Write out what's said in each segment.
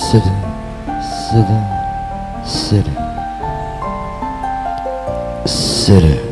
sitting, sitting, sitting, sitting.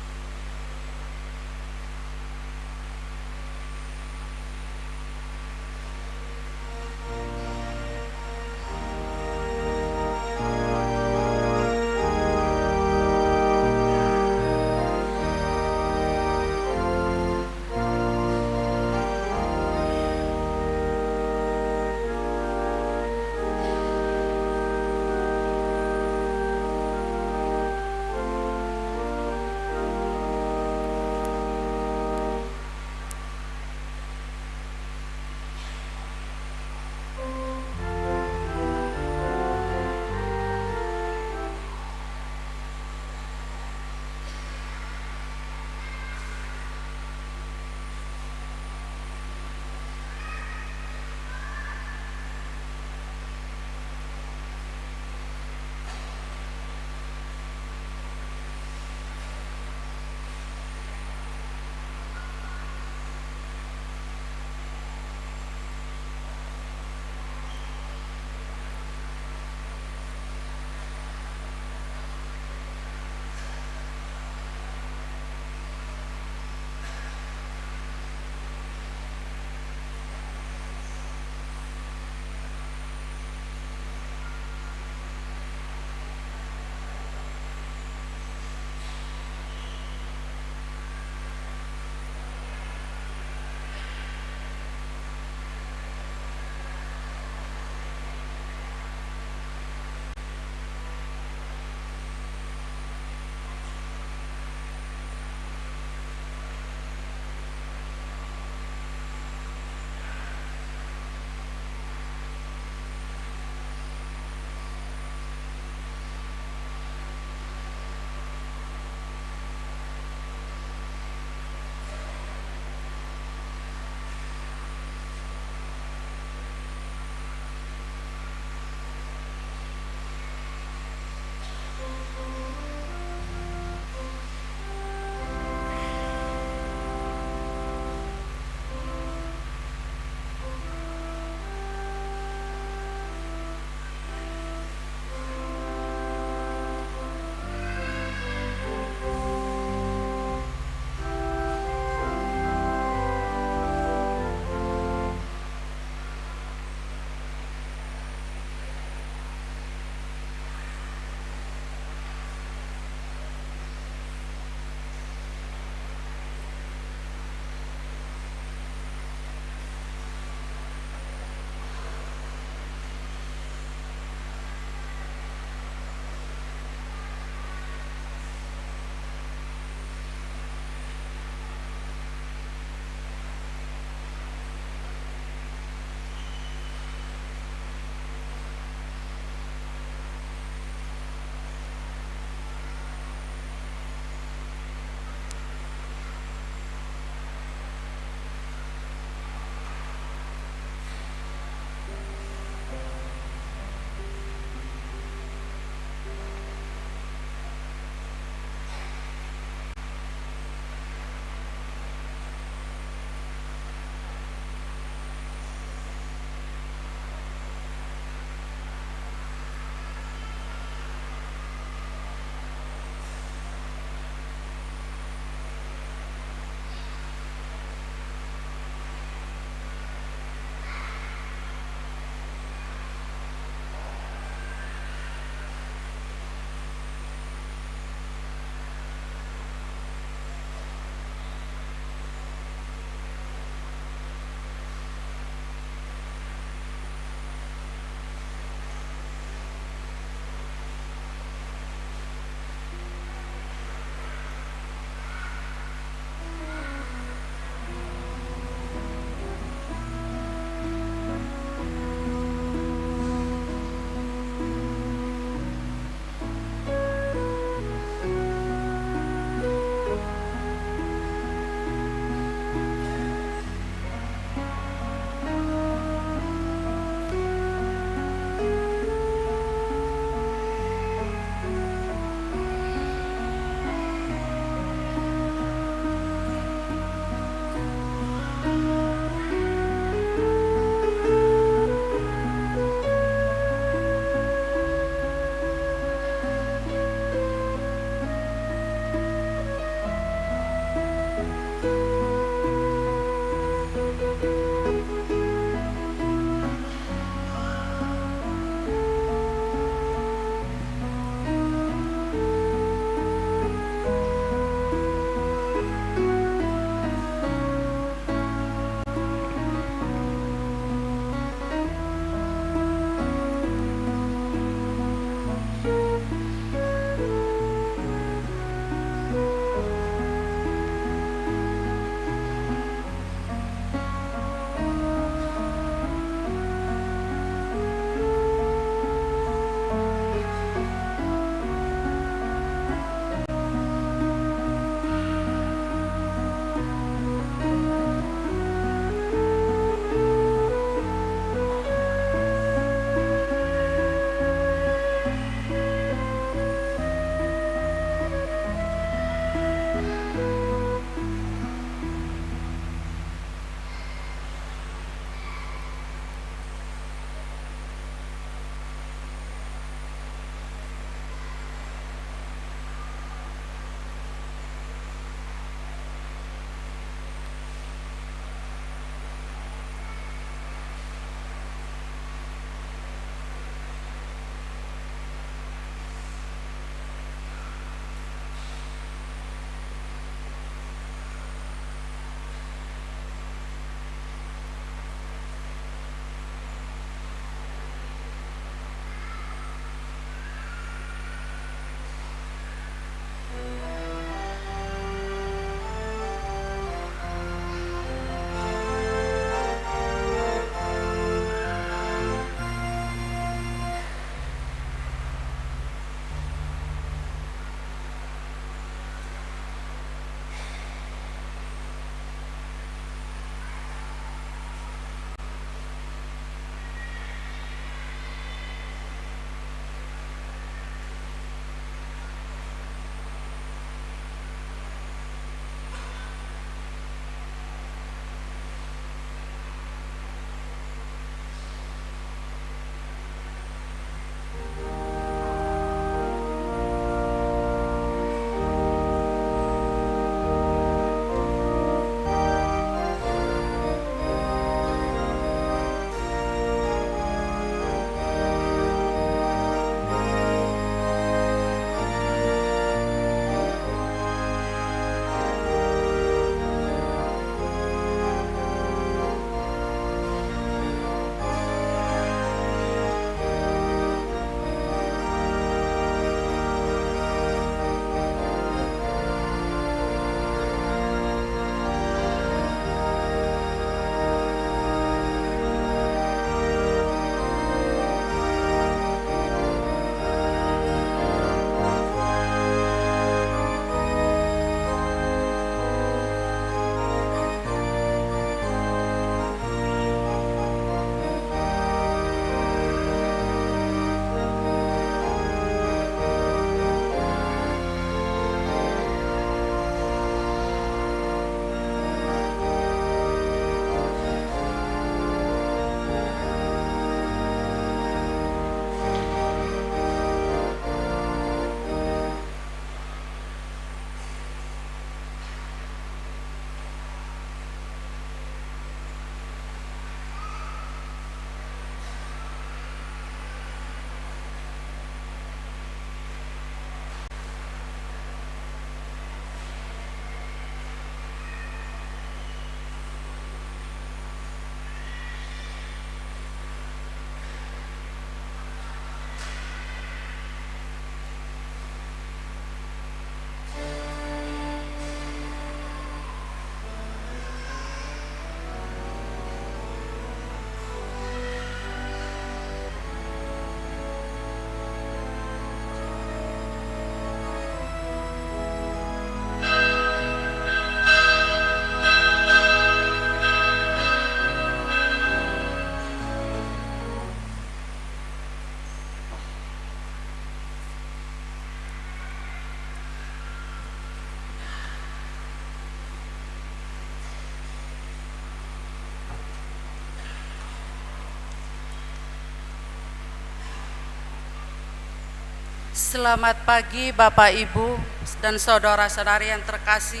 Selamat pagi Bapak Ibu dan saudara-saudari yang terkasih.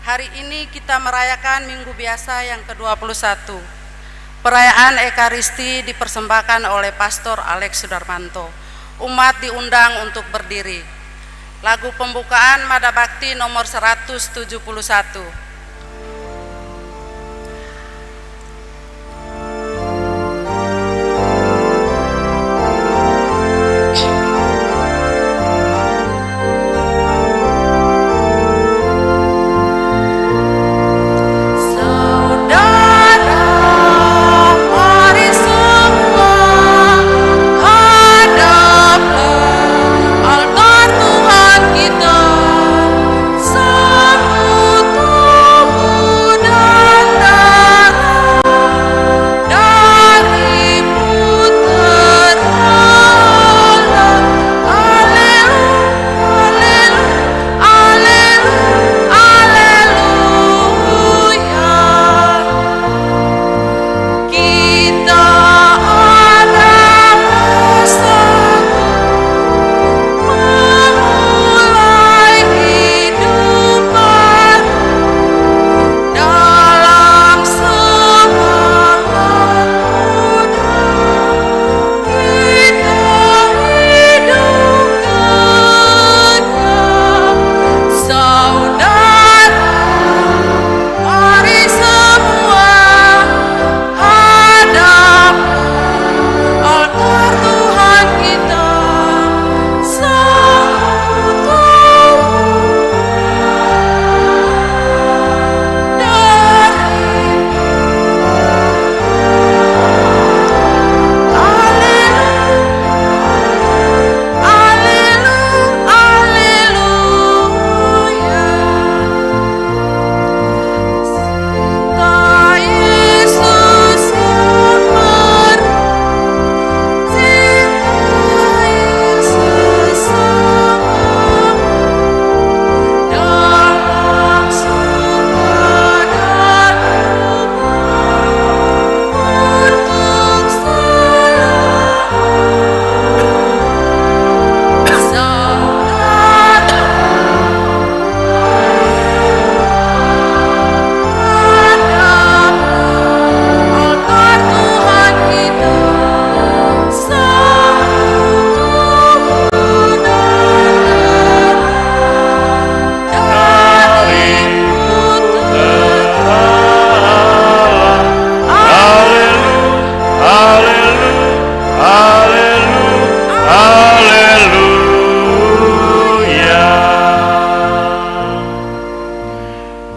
Hari ini kita merayakan Minggu Biasa yang ke-21. Perayaan Ekaristi dipersembahkan oleh Pastor Alex Sudarmanto. Umat diundang untuk berdiri. Lagu pembukaan Mada Bakti nomor 171.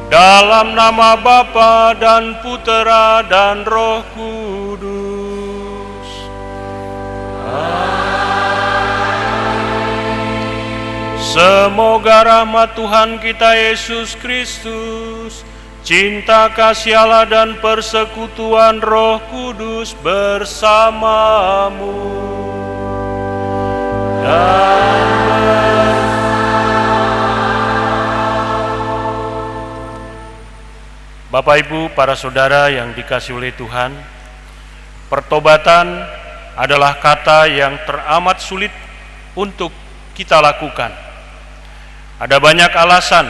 Dalam nama Bapa dan Putera dan Roh Kudus. Semoga rahmat Tuhan kita Yesus Kristus, cinta kasih Allah dan persekutuan Roh Kudus bersamamu. Bapak Ibu, para saudara yang dikasihi oleh Tuhan, pertobatan adalah kata yang teramat sulit untuk kita lakukan. Ada banyak alasan,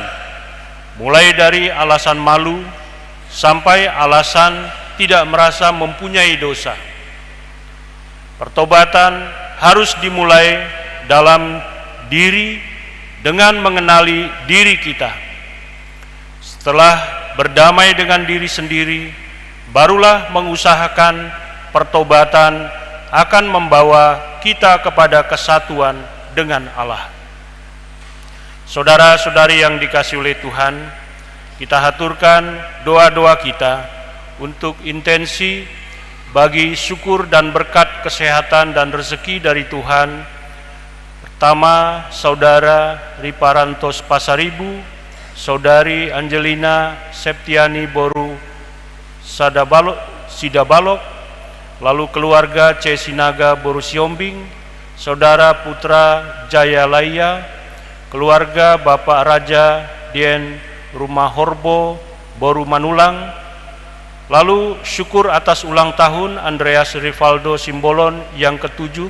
mulai dari alasan malu sampai alasan tidak merasa mempunyai dosa. Pertobatan harus dimulai dalam diri dengan mengenali diri kita. Setelah berdamai dengan diri sendiri, barulah mengusahakan pertobatan akan membawa kita kepada kesatuan dengan Allah. Saudara-saudari yang dikasihi oleh Tuhan, kita haturkan doa-doa kita untuk intensi bagi syukur dan berkat kesehatan dan rezeki dari Tuhan. Pertama, Saudara Riparantos Pasaribu, Saudari Angelina Septiani Boru Sidabalok, lalu keluarga C. Sinaga Boru Siombing, Saudara Putra Jaya Laya, keluarga Bapak Raja Dien Rumah Horbo Boru Manulang, lalu syukur atas ulang tahun Andreas Rivaldo Simbolon yang ke-7,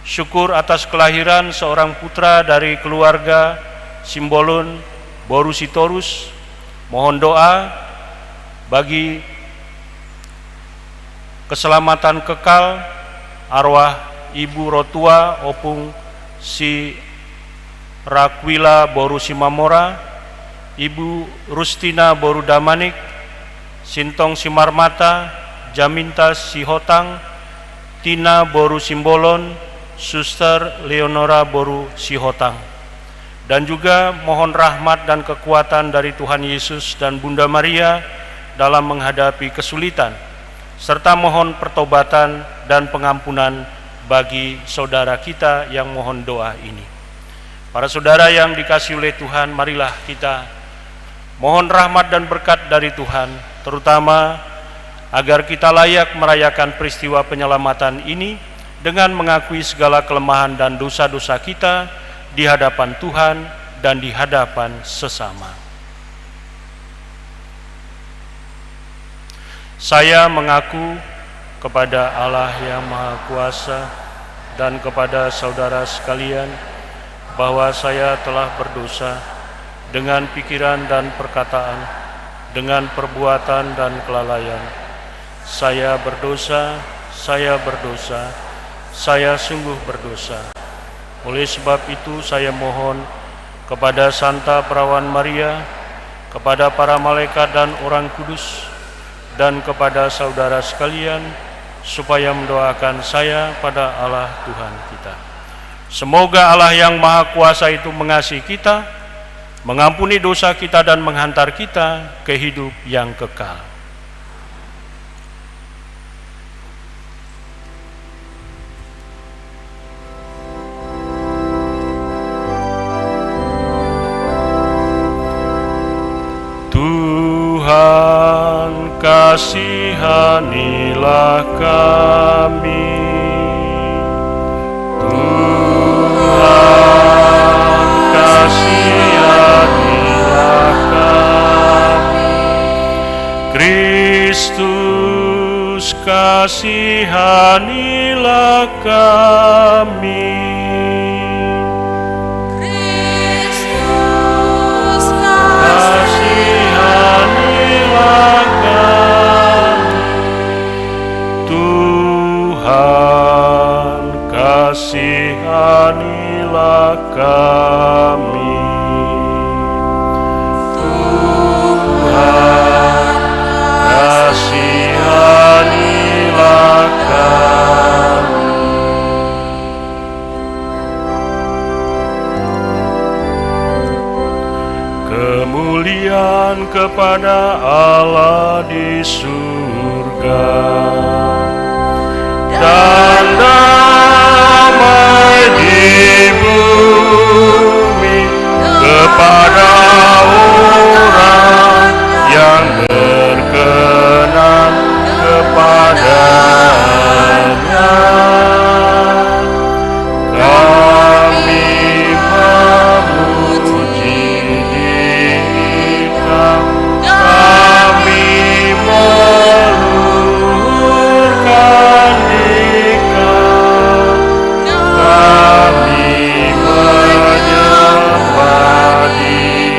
syukur atas kelahiran seorang putra dari keluarga Simbolon Borusitorus. Mohon doa bagi keselamatan kekal arwah Ibu Rotua Opung Si Rakwila Boru Simamora, Ibu Rustina Boru Damanik, Sintong Simarmata, Jaminta Sihotang, Tina Boru Simbolon, Suster Leonora Boru Sihotang. Dan juga mohon rahmat dan kekuatan dari Tuhan Yesus dan Bunda Maria dalam menghadapi kesulitan, serta mohon pertobatan dan pengampunan bagi saudara kita yang mohon doa ini. Para saudara yang dikasihi oleh Tuhan, marilah kita mohon rahmat dan berkat dari Tuhan, terutama agar kita layak merayakan peristiwa penyelamatan ini dengan mengakui segala kelemahan dan dosa-dosa kita di hadapan Tuhan dan di hadapan sesama. Saya mengaku kepada Allah yang Maha Kuasa dan kepada saudara sekalian bahwa saya telah berdosa dengan pikiran dan perkataan, dengan perbuatan dan kelalaian. Saya berdosa, saya sungguh berdosa. Oleh sebab itu saya mohon kepada Santa Perawan Maria, kepada para malaikat dan orang kudus, dan kepada saudara sekalian, supaya mendoakan saya pada Allah Tuhan kita. Semoga Allah yang Maha Kuasa itu mengasihi kita, mengampuni dosa kita dan menghantar kita ke hidup yang kekal. Tuhan, kasihanilah kami. Tuhan, kasihanilah kami. Kristus, kasihanilah kami. Kristus, Kasihanilah kami. Tuhan, kasihanilah kami. Tuhan, kasihanilah kami. Kemuliaan kepada Allah di surga dan damai di bumi kepada orang yang berkenan kepadanya. Kami memuji Dikau, kami meluhurkan Dikau, kami menyembah Dikau.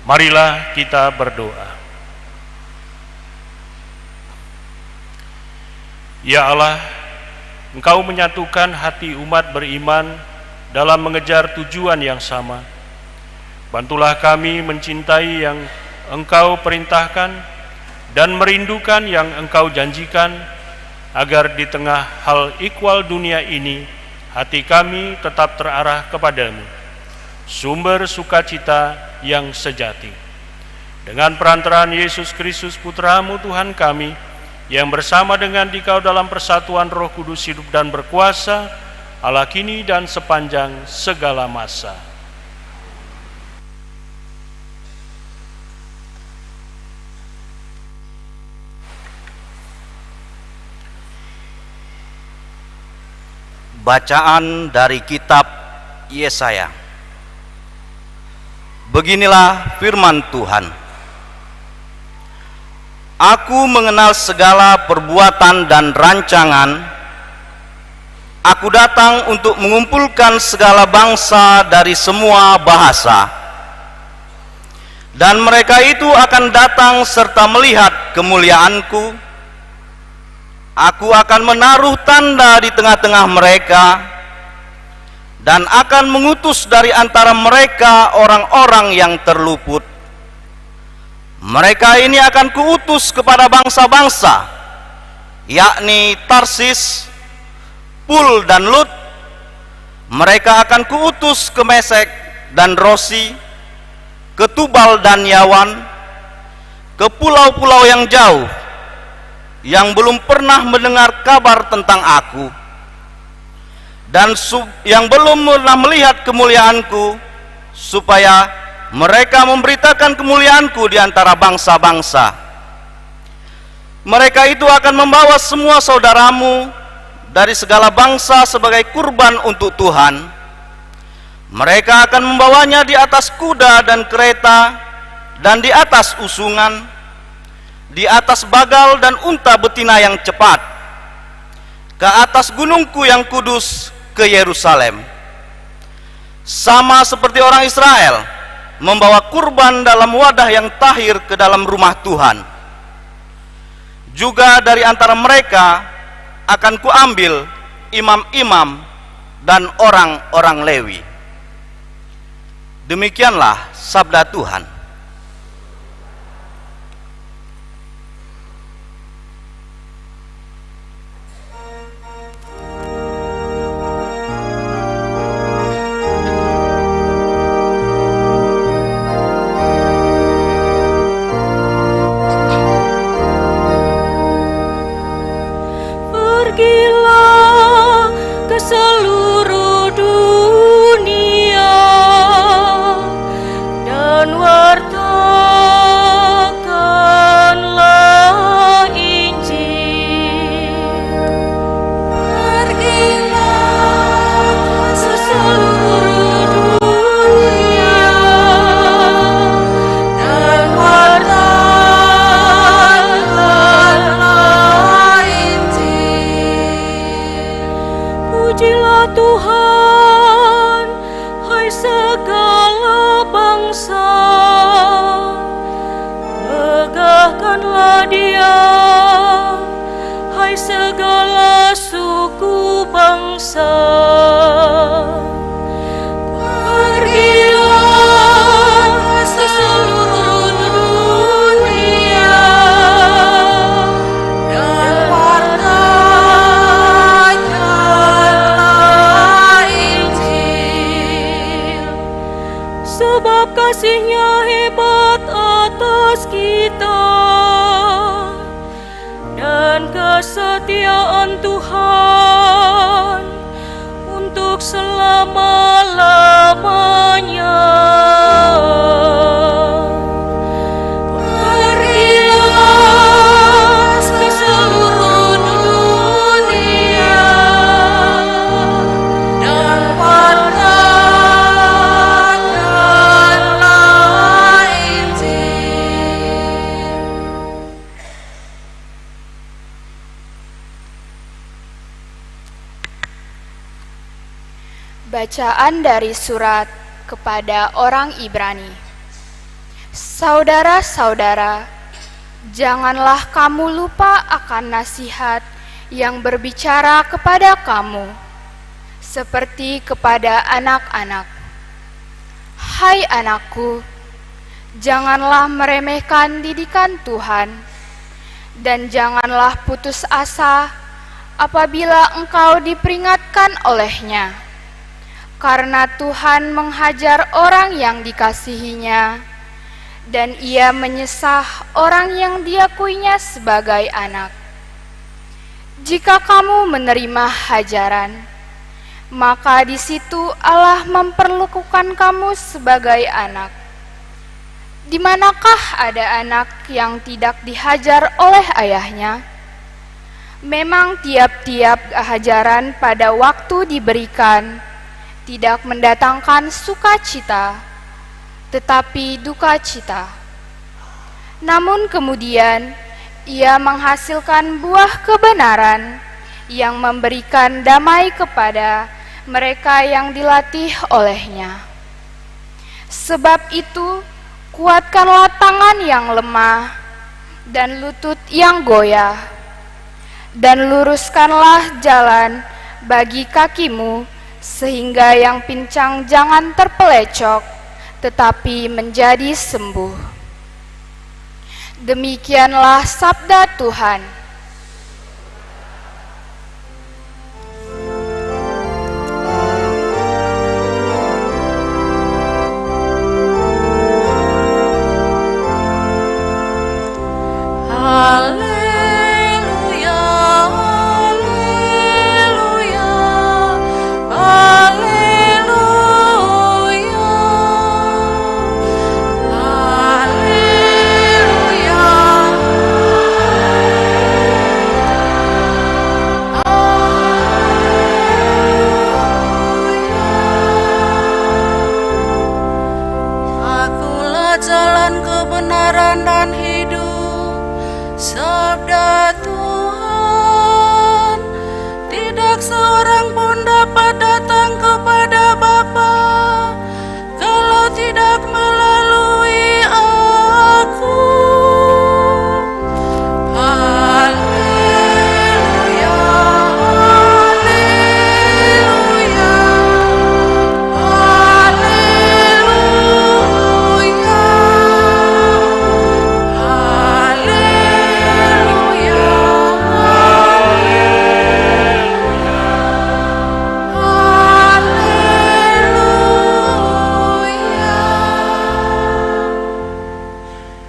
Marilah kita berdoa. Ya Allah, Engkau menyatukan hati umat beriman dalam mengejar tujuan yang sama. Bantulah kami mencintai yang Engkau perintahkan dan merindukan yang Engkau janjikan, agar di tengah hal ikhwal dunia ini, hati kami tetap terarah kepadamu, sumber sukacita yang sejati. Dengan perantaraan Yesus Kristus Putra-Mu Tuhan kami, yang bersama dengan Dikau dalam persatuan Roh Kudus hidup dan berkuasa, Allah kini dan sepanjang segala masa. Bacaan dari kitab Yesaya. Beginilah firman Tuhan. Aku mengenal segala perbuatan dan rancangan. Aku datang untuk mengumpulkan segala bangsa dari semua bahasa. Dan mereka itu akan datang serta melihat kemuliaanku. Aku akan menaruh tanda di tengah-tengah mereka dan akan mengutus dari antara mereka orang-orang yang terluput. Mereka ini akan kuutus kepada bangsa-bangsa, yakni Tarsis, Pul dan Lut. Mereka akan kuutus ke Mesek dan Rosi, ke Tubal dan Yawan, ke pulau-pulau yang jauh, yang belum pernah mendengar kabar tentang aku, dan yang belum pernah melihat kemuliaanku, supaya mereka memberitakan kemuliaanku di antara bangsa-bangsa. Mereka itu akan membawa semua saudaramu dari segala bangsa sebagai kurban untuk Tuhan. Mereka akan membawanya di atas kuda dan kereta, dan di atas usungan, di atas bagal dan unta betina yang cepat, ke atas gunungku yang kudus, ke Yerusalem. Sama seperti orang Israel membawa kurban dalam wadah yang tahir ke dalam rumah Tuhan, juga dari antara mereka akan kuambil imam-imam dan orang-orang Lewi. Demikianlah sabda Tuhan. Seluruh dunia dan wartakanlah Injil. Pergilah ke seluruh dunia dan wartakanlah Injil. Pujilah Tuhan, hai segala bangsa, megahkanlah Dia, hai segala suku bangsa. Pergilah ke seluruh dunia dan wartakanlah Injil. Sebab kasih-Nya hebat atas kita, dan kesetiaan Tuhan untuk selama-lamanya. Pergilah ke seluruh dunia dan wartakanlah Injil. Bacaan dari surat kepada orang Ibrani. Saudara-saudara, janganlah kamu lupa akan nasihat yang berbicara kepada kamu, seperti kepada anak-anak. Hai anakku, janganlah meremehkan didikan Tuhan, dan janganlah putus asa apabila engkau diperingatkan olehnya, karena Tuhan menghajar orang yang dikasihinya, dan ia menyesah orang yang diakuinya sebagai anak. Jika kamu menerima hajaran, maka di situ Allah memperlakukan kamu sebagai anak. Di manakah ada anak yang tidak dihajar oleh ayahnya? Memang tiap-tiap hajaran pada waktu diberikan tidak mendatangkan sukacita, tetapi duka cita. Namun kemudian ia menghasilkan buah kebenaran yang memberikan damai kepada mereka yang dilatih olehnya. Sebab itu, kuatkanlah tangan yang lemah dan lutut yang goyah, dan luruskanlah jalan bagi kakimu, sehingga yang pincang jangan terpelecok, tetapi menjadi sembuh. Demikianlah sabda Tuhan. Haleluya, haleluya, haleluya, haleluya, akulah jalan kebenaran dan hidup, sabda Tuhan. Tidak seorang pun dapat datang kepada Bapa kalau tidak melalui aku. Haleluya, haleluya, haleluya,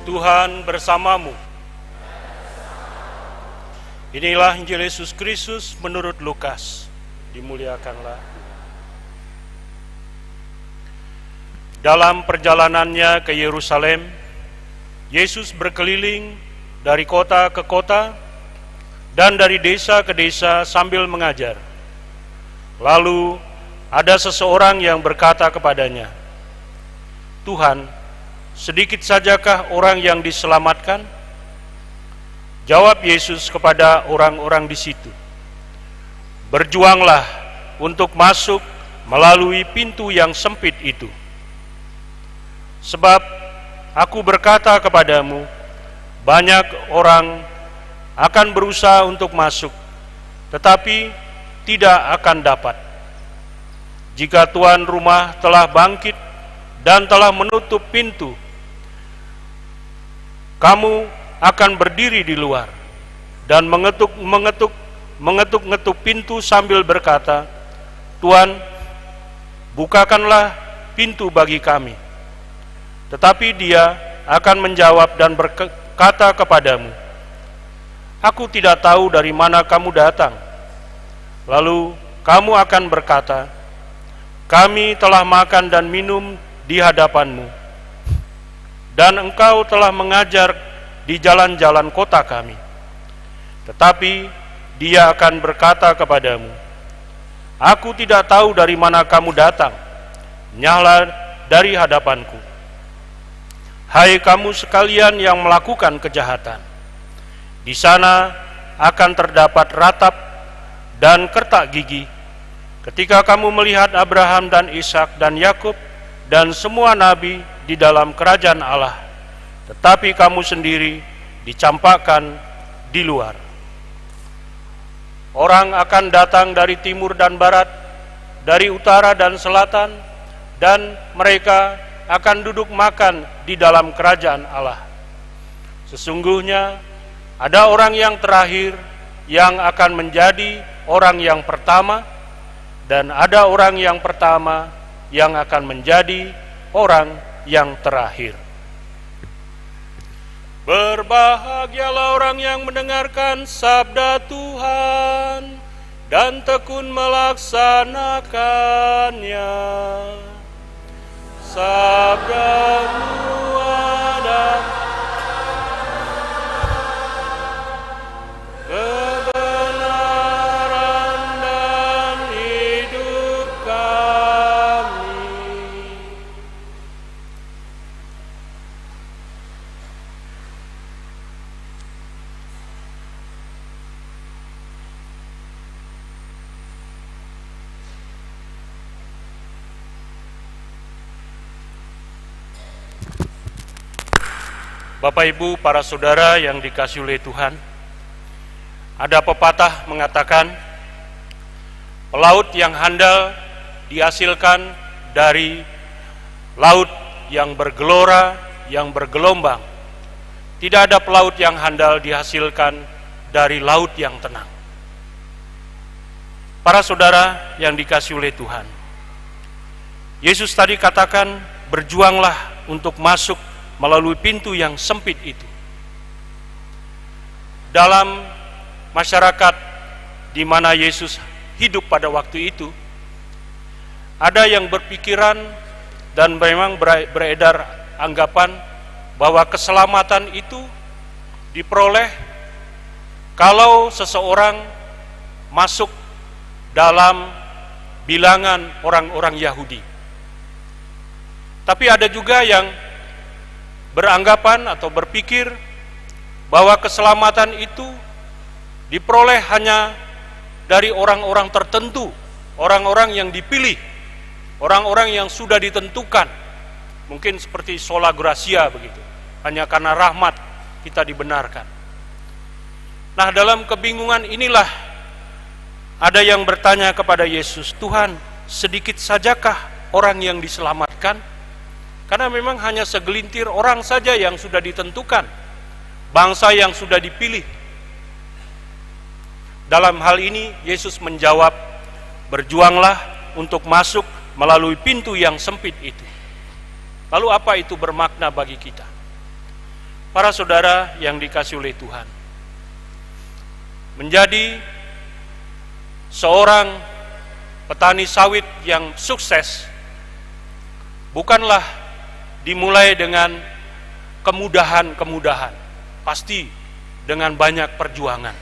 Tuhan bersamamu. Inilah Injil Yesus Kristus menurut Lukas. Dimuliakanlah. Dalam perjalanannya ke Yerusalem, Yesus berkeliling dari kota ke kota dan dari desa ke desa sambil mengajar. Lalu ada seseorang yang berkata kepadanya, "Tuhan, sedikit sajakah orang yang diselamatkan?" Jawab Yesus kepada orang-orang di situ, "Berjuanglah untuk masuk melalui pintu yang sempit itu. Sebab aku berkata kepadamu, banyak orang akan berusaha untuk masuk, tetapi tidak akan dapat. Jika tuan rumah telah bangkit dan telah menutup pintu, kamu akan berdiri di luar dan mengetuk pintu sambil berkata, 'Tuan, bukakanlah pintu bagi kami.' Tetapi dia akan menjawab dan berkata kepadamu, 'Aku tidak tahu dari mana kamu datang.' Lalu kamu akan berkata, 'Kami telah makan dan minum di hadapanmu, dan engkau telah mengajar di jalan-jalan kota kami.' Tetapi dia akan berkata kepadamu, 'Aku tidak tahu dari mana kamu datang, nyahlah dari hadapanku.' Hai kamu sekalian yang melakukan kejahatan, di sana akan terdapat ratap dan kertak gigi ketika kamu melihat Abraham dan Ishak dan Yakub dan semua nabi di dalam kerajaan Allah. tetapi kamu sendiri dicampakkan di luar. Orang akan datang dari timur dan barat, dari utara dan selatan, dan mereka akan duduk makan di dalam kerajaan Allah. Sesungguhnya ada orang yang terakhir yang akan menjadi orang yang pertama, dan ada orang yang pertama yang akan menjadi orang yang terakhir. Berbahagialah orang yang mendengarkan sabda Tuhan dan tekun melaksanakannya. Sabda-Mu adalah kebenaran dan hidup kami. Bapak Ibu, para saudara yang dikasihi oleh Tuhan, ada pepatah mengatakan, pelaut yang handal dihasilkan dari laut yang bergelora, yang bergelombang. Tidak ada pelaut yang handal dihasilkan dari laut yang tenang. Para saudara yang dikasihi oleh Tuhan, Yesus tadi katakan, berjuanglah untuk masuk melalui pintu yang sempit itu. Dalam masyarakat di mana Yesus hidup pada waktu itu, ada yang berpikiran dan memang beredar anggapan bahwa keselamatan itu diperoleh kalau seseorang masuk dalam bilangan orang-orang Yahudi. Tapi ada juga yang beranggapan atau berpikir bahwa keselamatan itu diperoleh hanya dari orang-orang tertentu, orang-orang yang dipilih, orang-orang yang sudah ditentukan. Mungkin seperti sola gratia begitu, hanya karena rahmat kita dibenarkan. Nah, dalam kebingungan inilah ada yang bertanya kepada Yesus, Tuhan, sedikit sajakah orang yang diselamatkan? Karena memang hanya segelintir orang saja yang sudah ditentukan, bangsa yang sudah dipilih. Dalam hal ini Yesus menjawab, berjuanglah untuk masuk melalui pintu yang sempit itu. Lalu apa itu bermakna bagi kita? Para saudara yang dikasihi oleh Tuhan, menjadi seorang petani sawit yang sukses bukanlah dimulai dengan kemudahan-kemudahan, pasti dengan banyak perjuangan.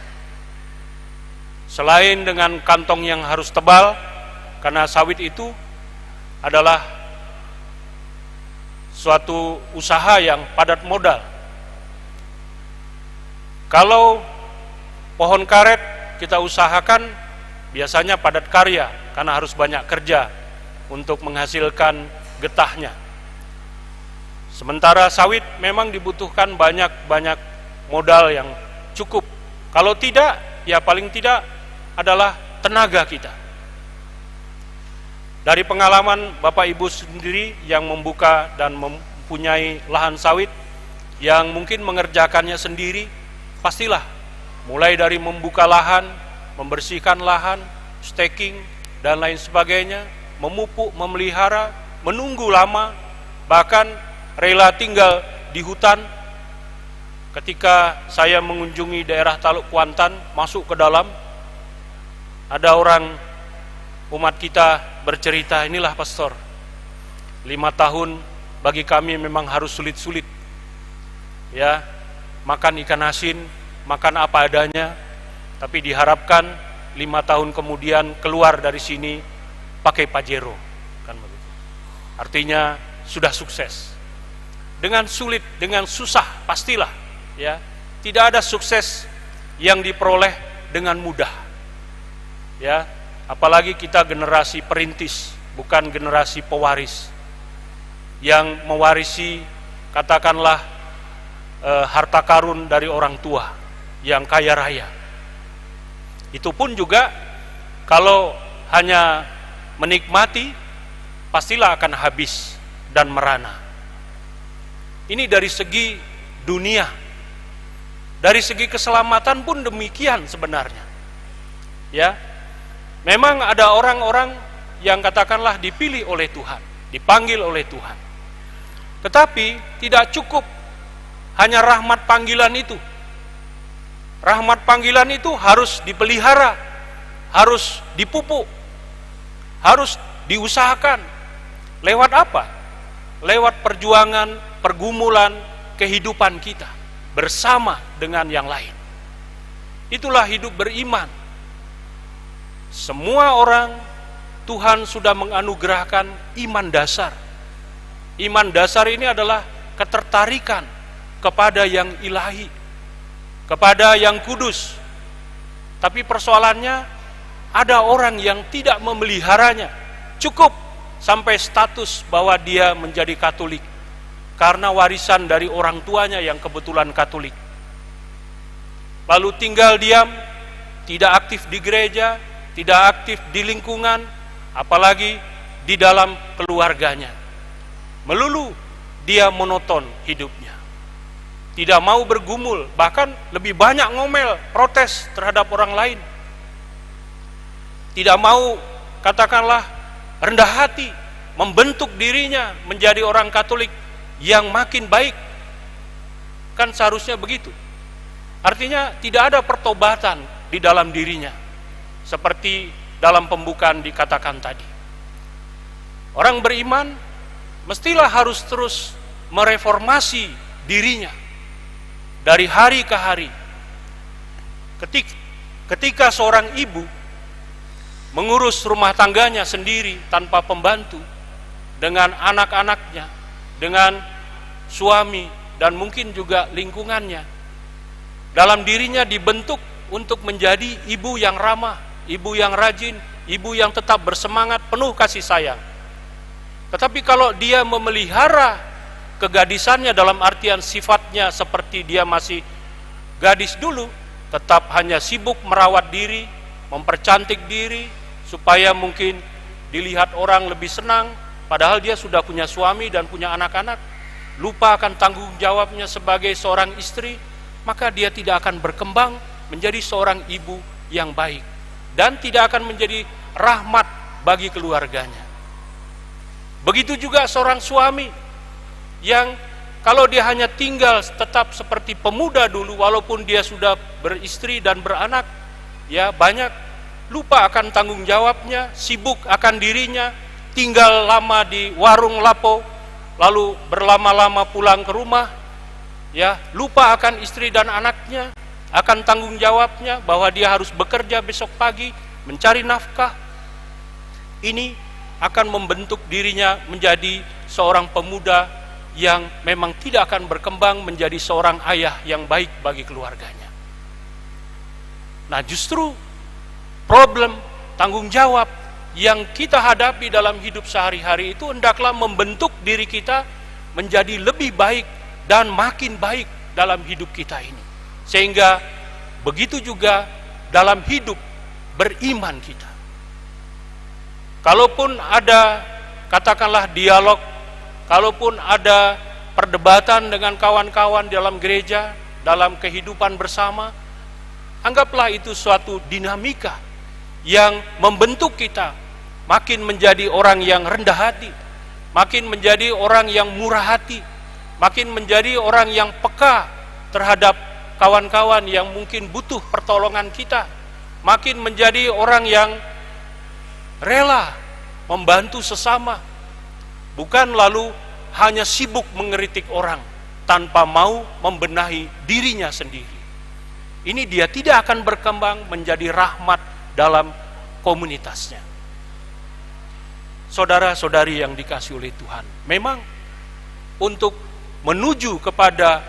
Selain dengan kantong yang harus tebal, karena sawit itu adalah suatu usaha yang padat modal. Kalau pohon karet kita usahakan, biasanya padat karya, karena harus banyak kerja untuk menghasilkan getahnya. Sementara sawit memang dibutuhkan banyak modal yang cukup. Kalau tidak, ya paling tidak adalah tenaga kita. Dari pengalaman Bapak Ibu sendiri yang membuka dan mempunyai lahan sawit, yang mungkin mengerjakannya sendiri, pastilah mulai dari membuka lahan, membersihkan lahan, staking, dan lain sebagainya, memupuk, memelihara, menunggu lama, bahkan rela tinggal di hutan. Ketika saya mengunjungi daerah Taluk Kuantan, masuk ke dalam, ada orang umat kita bercerita, inilah pastor, 5 tahun bagi kami memang harus sulit-sulit, ya, makan ikan asin, makan apa adanya, tapi diharapkan 5 tahun kemudian keluar dari sini pakai Pajero, kan begitu. Artinya sudah sukses. Dengan sulit, dengan susah, pastilah, ya, tidak ada sukses yang diperoleh dengan mudah, ya. Apalagi kita generasi perintis, bukan generasi pewaris, yang mewarisi katakanlah harta karun dari orang tua yang kaya raya. Itu pun juga kalau hanya menikmati, pastilah akan habis dan merana. Ini dari segi dunia. Dari segi keselamatan pun demikian sebenarnya. Ya, memang ada orang-orang yang katakanlah dipilih oleh Tuhan, dipanggil oleh Tuhan. Tetapi tidak cukup hanya rahmat panggilan itu. Rahmat panggilan itu harus dipelihara, harus dipupuk, harus diusahakan. Lewat apa? Lewat perjuangan, pergumulan, kehidupan kita bersama dengan yang lain. Itulah hidup beriman. Semua orang Tuhan sudah menganugerahkan iman dasar. Iman dasar ini adalah ketertarikan kepada yang ilahi, kepada yang kudus. Tapi persoalannya, ada orang yang tidak memeliharanya. Cukup sampai status bahwa dia menjadi Katolik karena warisan dari orang tuanya yang kebetulan Katolik. Lalu tinggal diam, tidak aktif di gereja, tidak aktif di lingkungan, apalagi di dalam keluarganya. Melulu dia monoton hidupnya. Tidak mau bergumul, bahkan lebih banyak ngomel, protes terhadap orang lain. Tidak mau, katakanlah, rendah hati, membentuk dirinya menjadi orang Katolik yang makin baik. Kan seharusnya begitu. Artinya tidak ada pertobatan di dalam dirinya, seperti dalam pembukaan dikatakan tadi. Orang beriman mestilah harus terus mereformasi dirinya dari hari ke hari. Ketika seorang ibu mengurus rumah tangganya sendiri tanpa pembantu, dengan anak-anaknya, dengan suami, dan mungkin juga lingkungannya, dalam dirinya dibentuk untuk menjadi ibu yang ramah, ibu yang rajin, ibu yang tetap bersemangat, penuh kasih sayang. Tetapi kalau dia memelihara kegadisannya dalam artian sifatnya seperti dia masih gadis dulu, tetap hanya sibuk merawat diri, mempercantik diri, supaya mungkin dilihat orang lebih senang, padahal dia sudah punya suami dan punya anak-anak, lupa akan tanggung jawabnya sebagai seorang istri, maka dia tidak akan berkembang menjadi seorang ibu yang baik, dan tidak akan menjadi rahmat bagi keluarganya. Begitu juga seorang suami yang kalau dia hanya tinggal tetap seperti pemuda dulu, walaupun dia sudah beristri dan beranak, ya banyak lupa akan tanggung jawabnya, sibuk akan dirinya, tinggal lama di warung lapo, lalu berlama-lama pulang ke rumah, ya lupa akan istri dan anaknya, akan tanggung jawabnya bahwa dia harus bekerja besok pagi mencari nafkah. Ini akan membentuk dirinya menjadi seorang pemuda yang memang tidak akan berkembang menjadi seorang ayah yang baik bagi keluarganya. Nah, justru problem tanggung jawab yang kita hadapi dalam hidup sehari-hari itu hendaklah membentuk diri kita menjadi lebih baik dan makin baik dalam hidup kita ini. Sehingga begitu juga dalam hidup beriman kita. Kalaupun ada, katakanlah, dialog, kalaupun ada perdebatan dengan kawan-kawan dalam gereja, dalam kehidupan bersama, anggaplah itu suatu dinamika yang membentuk kita makin menjadi orang yang rendah hati, makin menjadi orang yang murah hati, makin menjadi orang yang peka terhadap kawan-kawan yang mungkin butuh pertolongan kita, makin menjadi orang yang rela membantu sesama, bukan lalu hanya sibuk mengeritik orang tanpa mau membenahi dirinya sendiri. Ini dia tidak akan berkembang menjadi rahmat dalam komunitasnya. Saudara-saudari yang dikasihi oleh Tuhan, memang untuk menuju kepada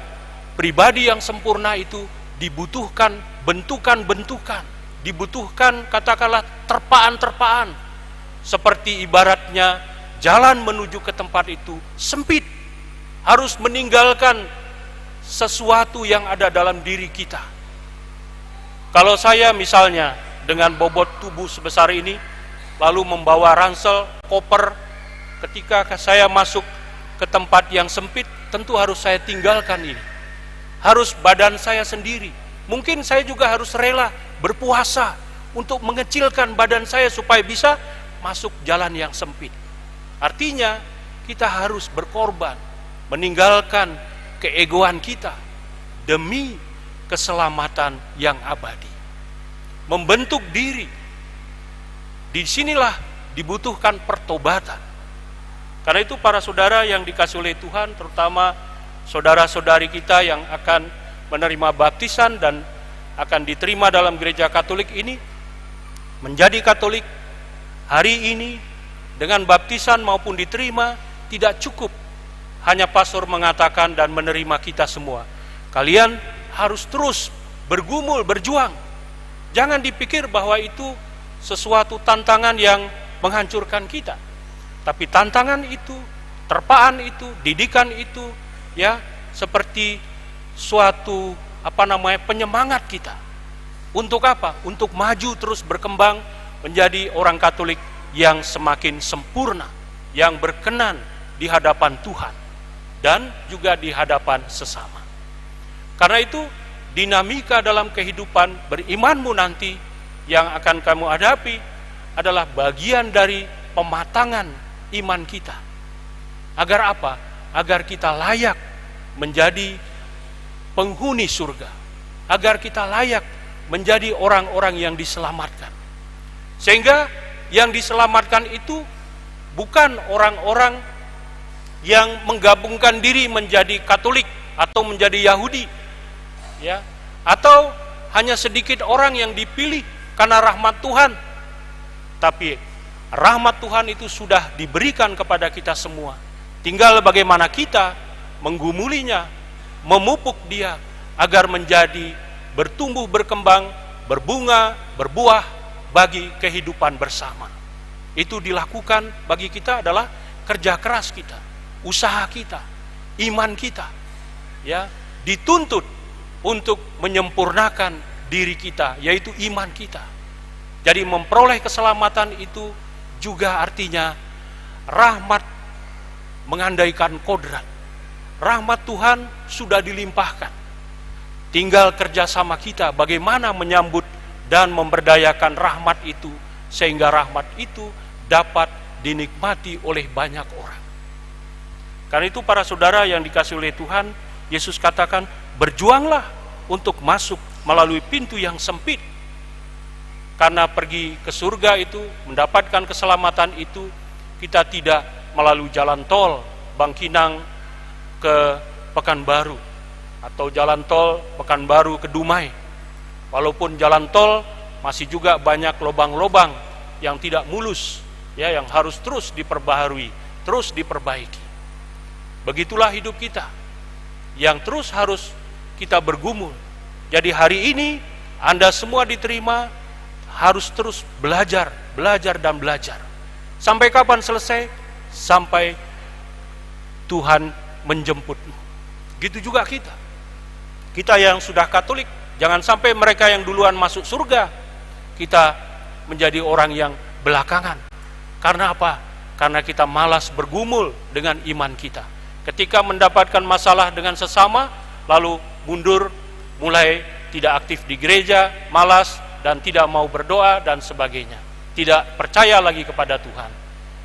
pribadi yang sempurna itu dibutuhkan bentukan-bentukan, dibutuhkan katakanlah terpaan-terpaan. Seperti ibaratnya jalan menuju ke tempat itu sempit, harus meninggalkan sesuatu yang ada dalam diri kita. Kalau saya misalnya dengan bobot tubuh sebesar ini, lalu membawa ransel, koper, ketika saya masuk ke tempat yang sempit, tentu harus saya tinggalkan ini. Harus badan saya sendiri. Mungkin saya juga harus rela berpuasa untuk mengecilkan badan saya supaya bisa masuk jalan yang sempit. Artinya kita harus berkorban, meninggalkan keegoan kita demi keselamatan yang abadi. Membentuk diri. Disinilah dibutuhkan pertobatan. Karena itu para saudara yang dikasihi oleh Tuhan, terutama saudara-saudari kita yang akan menerima baptisan dan akan diterima dalam gereja Katolik ini, menjadi Katolik hari ini dengan baptisan maupun diterima tidak cukup hanya pastor mengatakan dan menerima kita semua. Kalian harus terus bergumul, berjuang. Jangan dipikir bahwa itu sesuatu tantangan yang menghancurkan kita. Tapi tantangan itu, terpaan itu, didikan itu, ya, seperti suatu penyemangat kita. Untuk apa? Untuk maju terus berkembang menjadi orang Katolik yang semakin sempurna, yang berkenan di hadapan Tuhan dan juga di hadapan sesama. Karena itu dinamika dalam kehidupan berimanmu nanti yang akan kamu hadapi adalah bagian dari pematangan iman kita. Agar apa? Agar kita layak menjadi penghuni surga. Agar kita layak menjadi orang-orang yang diselamatkan. Sehingga yang diselamatkan itu bukan orang-orang yang menggabungkan diri menjadi Katolik atau menjadi Yahudi, ya, atau hanya sedikit orang yang dipilih karena rahmat Tuhan. Tapi rahmat Tuhan itu sudah diberikan kepada kita semua. Tinggal bagaimana kita menggumulinya, memupuk dia agar menjadi bertumbuh, berkembang, berbunga, berbuah bagi kehidupan bersama. Itu dilakukan bagi kita adalah kerja keras kita, usaha kita, iman kita, ya, dituntut untuk menyempurnakan diri kita, yaitu iman kita. Jadi memperoleh keselamatan itu juga artinya rahmat mengandaikan kodrat. Rahmat Tuhan sudah dilimpahkan. Tinggal kerjasama kita bagaimana menyambut dan memberdayakan rahmat itu, sehingga rahmat itu dapat dinikmati oleh banyak orang. Karena itu para saudara yang dikasihi oleh Tuhan, Yesus katakan, berjuanglah untuk masuk melalui pintu yang sempit. Karena pergi ke surga itu, mendapatkan keselamatan itu, kita tidak melalui jalan tol Bangkinang ke Pekanbaru, atau jalan tol Pekanbaru ke Dumai. Walaupun jalan tol masih juga banyak lubang-lubang yang tidak mulus, ya, yang harus terus diperbaharui, terus diperbaiki. Begitulah hidup kita, yang terus harus kita bergumul. Jadi hari ini Anda semua diterima, harus terus belajar, belajar dan belajar. Sampai kapan selesai? Sampai Tuhan menjemputmu. Gitu juga kita. Kita yang sudah Katolik, jangan sampai mereka yang duluan masuk surga, kita menjadi orang yang belakangan. Karena apa? Karena kita malas bergumul dengan iman kita. Ketika mendapatkan masalah dengan sesama, lalu mundur, mulai tidak aktif di gereja, malas, dan tidak mau berdoa, dan sebagainya. Tidak percaya lagi kepada Tuhan.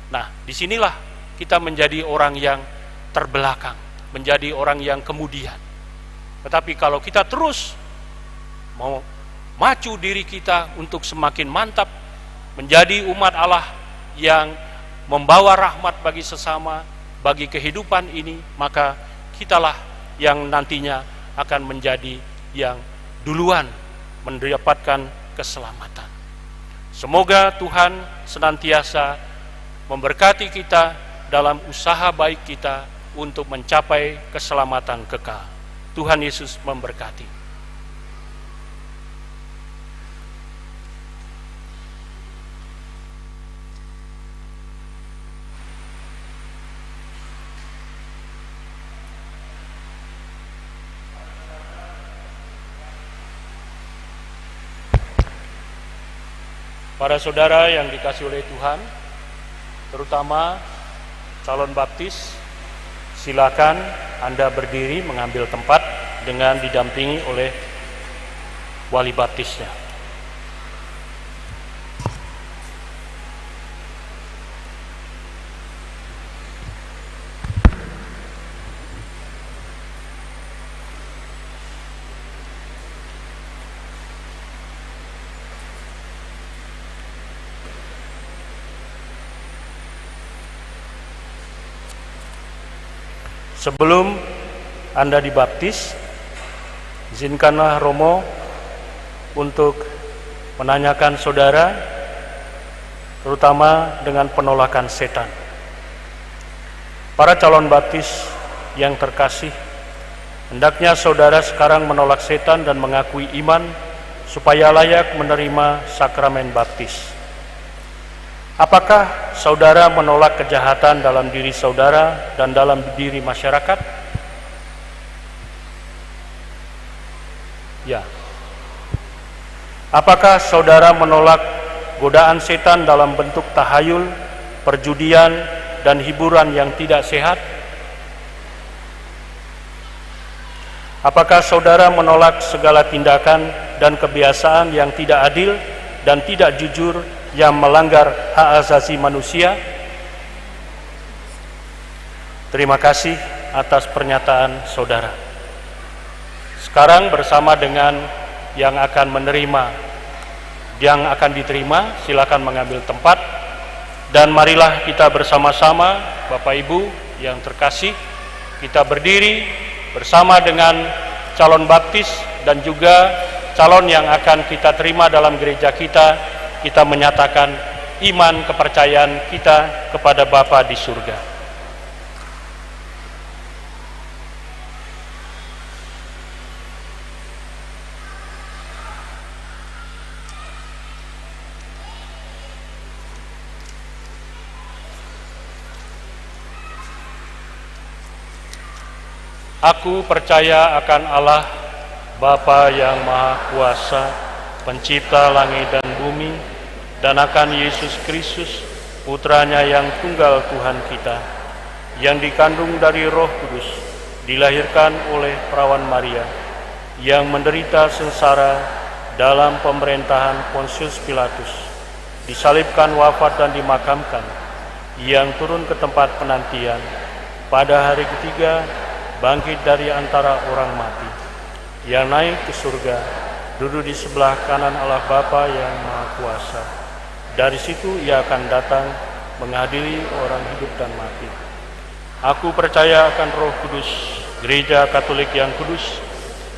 Nah, disinilah kita menjadi orang yang terbelakang, menjadi orang yang kemudian. Tetapi kalau kita terus mau macu diri kita untuk semakin mantap, menjadi umat Allah yang membawa rahmat bagi sesama, bagi kehidupan ini, maka kitalah yang nantinya akan menjadi yang duluan mendapatkan keselamatan. Semoga Tuhan senantiasa memberkati kita dalam usaha baik kita untuk mencapai keselamatan kekal. Tuhan Yesus memberkati. Para saudara yang dikasihi oleh Tuhan, terutama calon baptis, silakan Anda berdiri mengambil tempat dengan didampingi oleh wali baptisnya. Sebelum Anda dibaptis, izinkanlah Romo untuk menanyakan saudara, terutama dengan penolakan setan. Para calon baptis yang terkasih, hendaknya saudara sekarang menolak setan dan mengakui iman supaya layak menerima sakramen baptis. Apakah saudara menolak kejahatan dalam diri saudara dan dalam diri masyarakat? Ya. Apakah saudara menolak godaan setan dalam bentuk tahayul, perjudian, dan hiburan yang tidak sehat? Apakah saudara menolak segala tindakan dan kebiasaan yang tidak adil dan tidak jujur yang melanggar hak asasi manusia? Terima kasih atas pernyataan saudara. Sekarang bersama dengan yang akan menerima, yang akan diterima, silakan mengambil tempat dan marilah kita bersama-sama, Bapak Ibu yang terkasih, kita berdiri bersama dengan calon baptis dan juga calon yang akan kita terima dalam gereja kita menyatakan iman kepercayaan kita kepada Bapa di surga. Aku percaya akan Allah, Bapa yang Maha Kuasa, Pencipta langit dan bumi, dan akan Yesus Kristus, Putranya yang tunggal Tuhan kita, yang dikandung dari Roh Kudus, dilahirkan oleh perawan Maria, yang menderita sengsara dalam pemerintahan Pontius Pilatus, disalibkan, wafat dan dimakamkan, yang turun ke tempat penantian, pada hari ketiga bangkit dari antara orang mati, yang naik ke surga, duduk di sebelah kanan Allah Bapa yang Maha Kuasa. Dari situ ia akan datang mengadili orang hidup dan mati. Aku percaya akan Roh Kudus, Gereja Katolik yang kudus,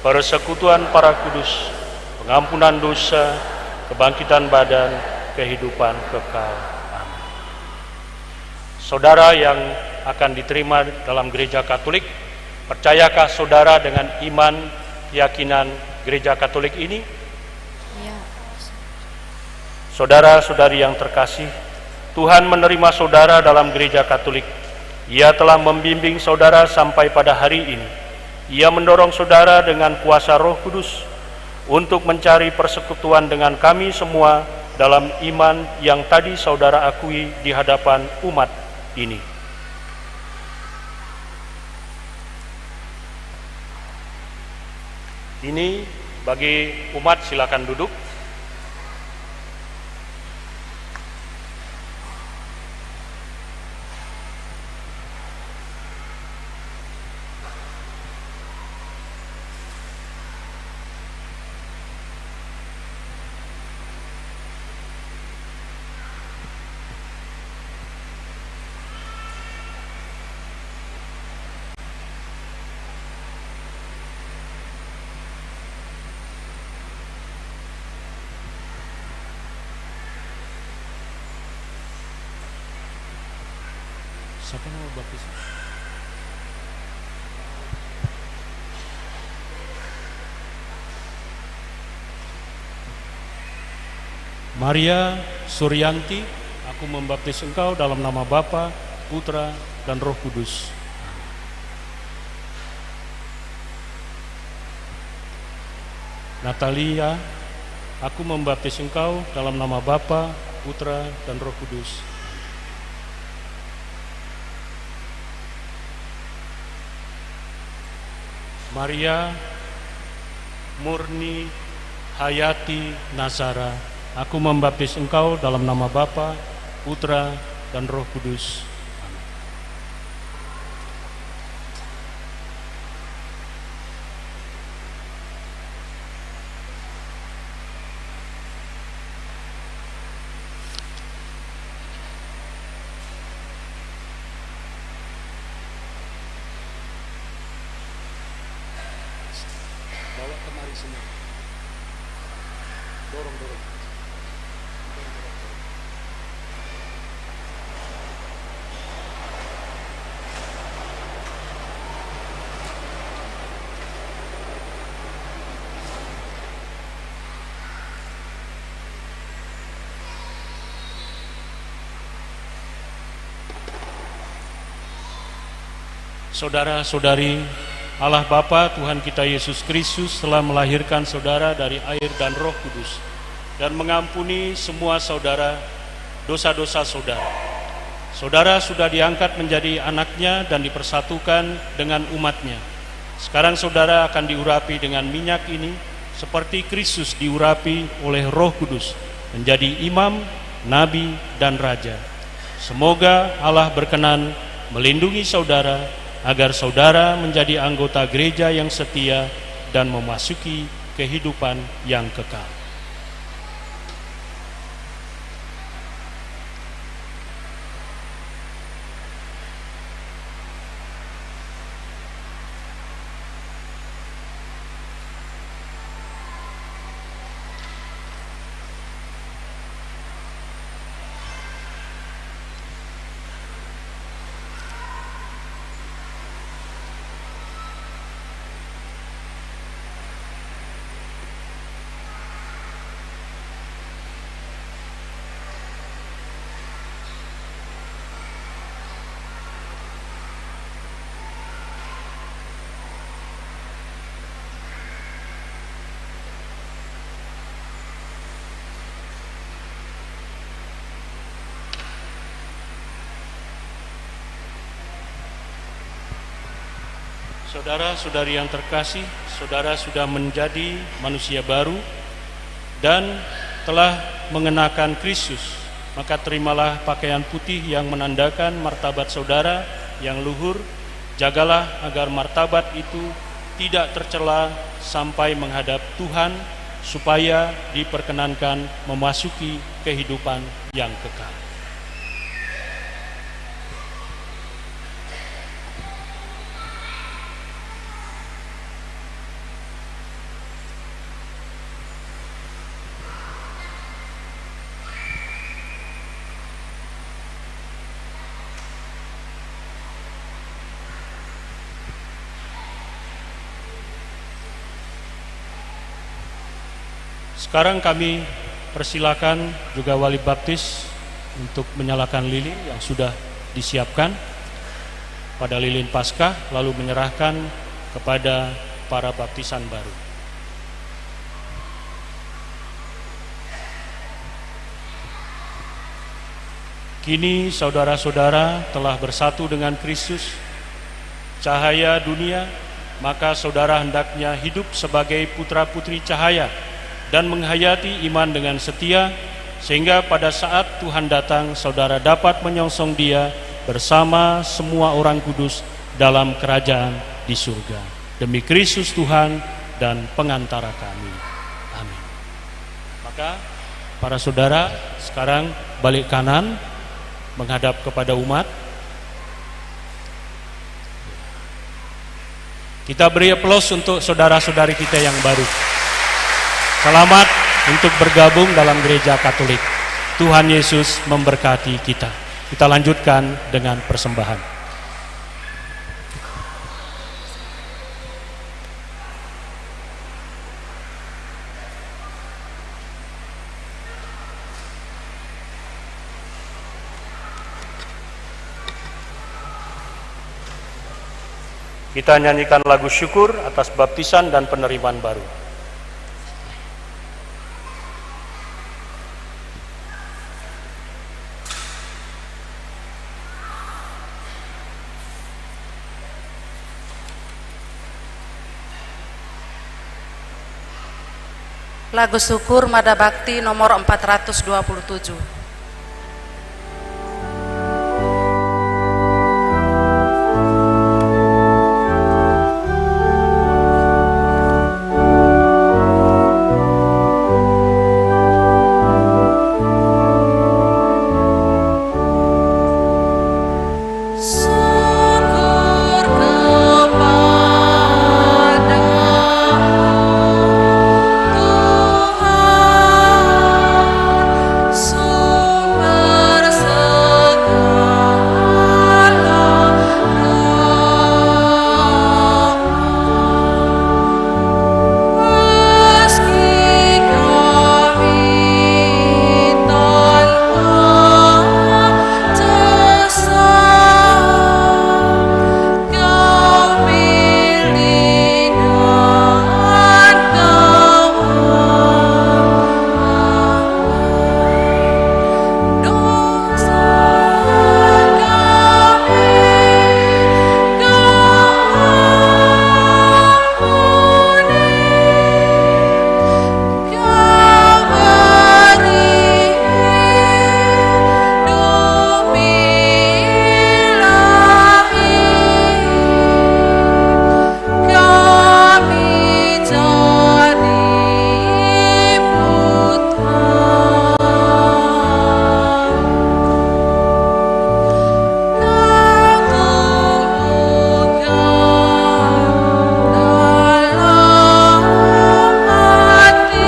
persekutuan para kudus, pengampunan dosa, kebangkitan badan, kehidupan kekal. Amin. Saudara yang akan diterima dalam Gereja Katolik, percayakah saudara dengan iman, keyakinan Gereja Katolik ini? Ya. Saudara-saudari yang terkasih, Tuhan menerima saudara dalam Gereja Katolik. Ia telah membimbing saudara sampai pada hari ini. Ia mendorong saudara dengan kuasa Roh Kudus untuk mencari persekutuan dengan kami semua dalam iman yang tadi saudara akui di hadapan umat ini. Ini bagi umat, silakan duduk. Siapa nama baptis? Maria Suryanti, aku membaptis engkau dalam nama Bapa, Putra, dan Roh Kudus. Natalia aku membaptis engkau dalam nama Bapa, Putra, dan Roh Kudus. Maria Murni Hayati Nazara, aku membaptis engkau dalam nama Bapa, Putra, dan Roh Kudus. Bawa kemari semua. Dorong. Saudara-saudari, Allah Bapa Tuhan kita Yesus Kristus telah melahirkan saudara dari air dan Roh Kudus dan mengampuni semua saudara dosa-dosa saudara. Saudara sudah diangkat menjadi anaknya dan dipersatukan dengan umatnya. Sekarang saudara akan diurapi dengan minyak ini seperti Kristus diurapi oleh Roh Kudus menjadi imam, nabi, dan raja. Semoga Allah berkenan melindungi saudara agar saudara menjadi anggota gereja yang setia dan memasuki kehidupan yang kekal. Saudara-saudari yang terkasih, saudara sudah menjadi manusia baru dan telah mengenakan Kristus. Maka terimalah pakaian putih yang menandakan martabat saudara yang luhur. Jagalah agar martabat itu tidak tercela sampai menghadap Tuhan, supaya diperkenankan memasuki kehidupan yang kekal. Sekarang kami persilakan juga wali baptis untuk menyalakan lilin yang sudah disiapkan pada lilin Paskah, lalu menyerahkan kepada para baptisan baru. Kini saudara-saudara telah bersatu dengan Kristus, cahaya dunia, maka saudara hendaknya hidup sebagai putra-putri cahaya dan menghayati iman dengan setia, sehingga pada saat Tuhan datang, saudara dapat menyongsong Dia bersama semua orang kudus dalam kerajaan di surga. Demi Kristus Tuhan dan pengantara kami. Amin. Maka para saudara sekarang balik kanan menghadap kepada umat. Kita beri aplaus untuk saudara-saudari kita yang baru. Selamat untuk bergabung dalam gereja Katolik. Tuhan Yesus memberkati kita. Kita lanjutkan dengan persembahan. Kita nyanyikan lagu syukur atas baptisan dan penerimaan baru. Lagu syukur Mada Bakti nomor 427. Syukur kepada Tuhan, sumber segala rahmat. Meski kami tanpa jasa, Kau pilih dan Kau dosa kami Kau beri demi kami jadi putra. Kau tumbuhkan dalam hati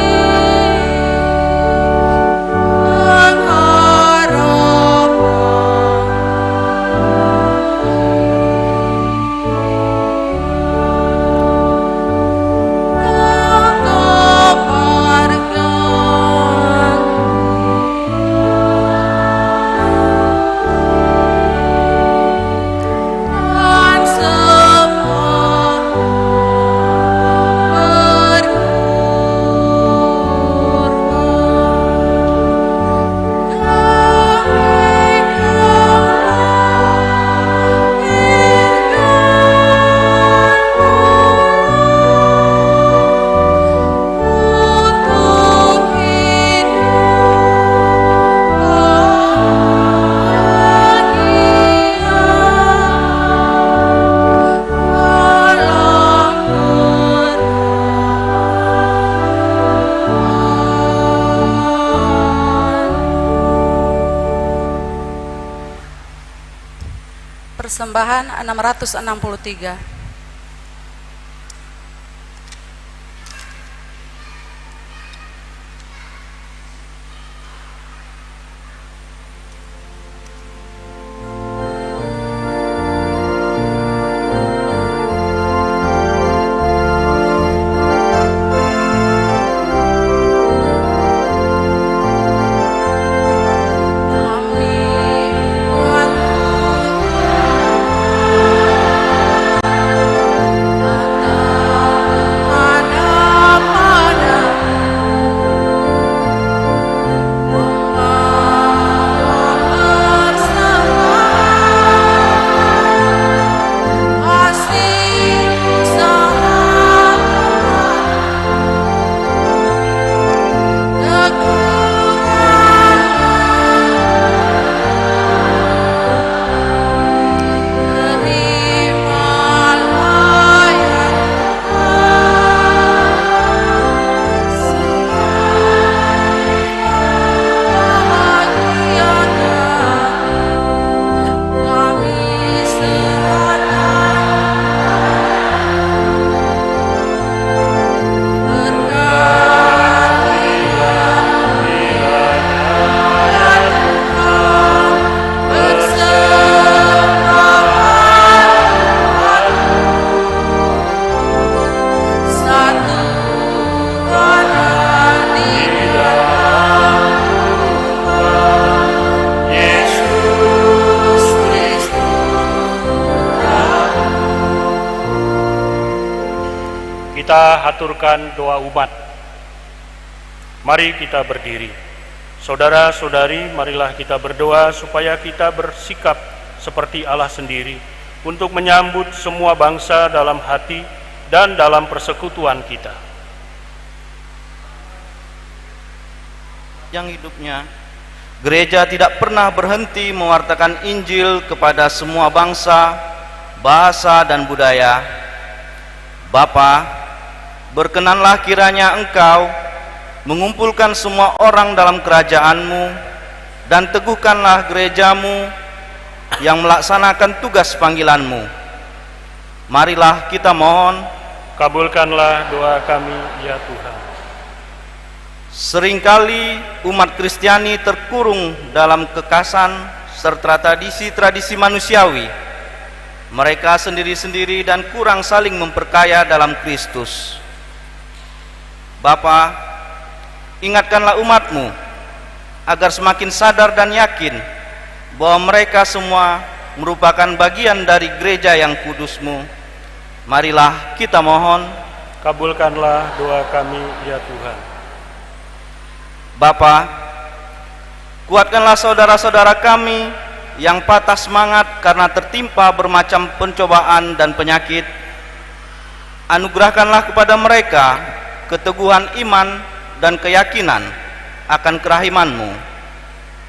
Persembahan 663. Kita haturkan doa umat. Mari kita berdiri. Saudara-saudari, marilah kita berdoa supaya kita bersikap seperti Allah sendiri untuk menyambut semua bangsa dalam hati dan dalam persekutuan kita. sepanjang hidupnya, gereja tidak pernah berhenti mewartakan Injil kepada semua bangsa, bahasa, dan budaya. Bapa, berkenanlah kiranya Engkau mengumpulkan semua orang dalam kerajaan-Mu dan teguhkanlah gereja-Mu yang melaksanakan tugas panggilan-Mu. Marilah kita mohon, Kabulkanlah doa kami, ya Tuhan. seringkali umat Kristiani terkurung dalam kekasan serta tradisi-tradisi manusiawi. Mereka sendiri-sendiri dan kurang saling memperkaya dalam Kristus. Bapa, ingatkanlah umat-Mu agar semakin sadar dan yakin bahwa mereka semua merupakan bagian dari gereja yang kudus-Mu. Marilah kita mohon, Kabulkanlah doa kami, ya Tuhan. Bapa, kuatkanlah saudara-saudara kami yang patah semangat karena tertimpa bermacam pencobaan dan penyakit. Anugerahkanlah kepada mereka keteguhan iman dan keyakinan akan kerahiman-Mu.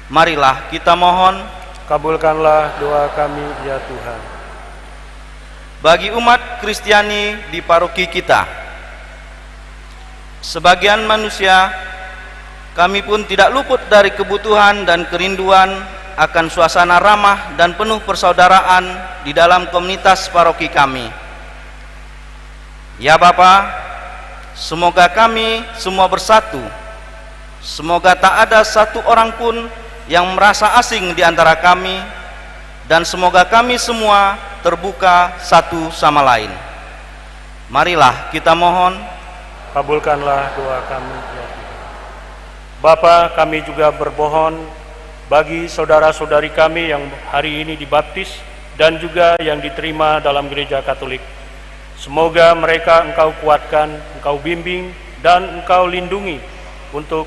Marilah kita mohon, Kabulkanlah doa kami, ya Tuhan. bagi umat Kristiani di paroki kita, sebagian manusia, kami pun tidak luput dari kebutuhan dan kerinduan akan suasana ramah dan penuh persaudaraan di dalam komunitas paroki kami. Ya Bapa, semoga kami semua bersatu. Semoga tak ada satu orang pun yang merasa asing di antara kami, dan semoga kami semua terbuka satu sama lain. Marilah kita mohon, Kabulkanlah doa kami, ya Tuhan. Bapa, kami juga bermohon bagi saudara-saudari kami yang hari ini dibaptis dan juga yang diterima dalam gereja Katolik. Semoga mereka Engkau kuatkan, Engkau bimbing, dan Engkau lindungi untuk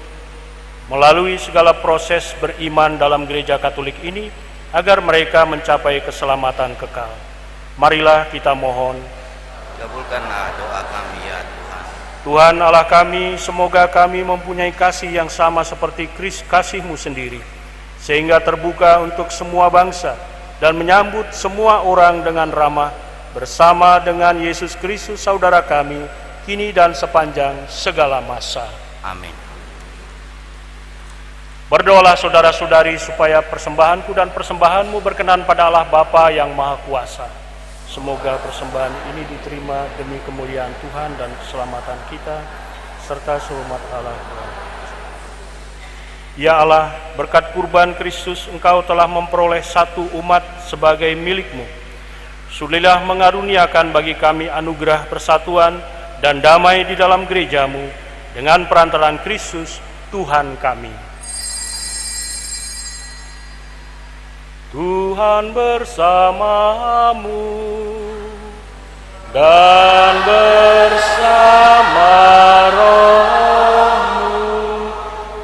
melalui segala proses beriman dalam gereja Katolik ini, agar mereka mencapai keselamatan kekal. Marilah kita mohon, kabulkanlah doa kami ya Tuhan. Tuhan Allah kami, semoga kami mempunyai kasih yang sama seperti kasih-Mu sendiri, sehingga terbuka untuk semua bangsa dan menyambut semua orang dengan ramah, bersama dengan Yesus Kristus saudara kami, kini dan sepanjang segala masa. Amin. Berdoalah saudara-saudari supaya persembahanku dan persembahanmu berkenan pada Allah Bapa yang Maha Kuasa. Semoga persembahan ini diterima demi kemuliaan Tuhan dan keselamatan kita, serta sehormat Allah. Ya Allah, berkat kurban Kristus Engkau telah memperoleh satu umat sebagai milik-Mu. Sulilah mengaruniakan bagi kami anugerah persatuan dan damai di dalam gereja-Mu dengan perantaraan Kristus Tuhan kami. Tuhan bersamamu dan bersama rohmu.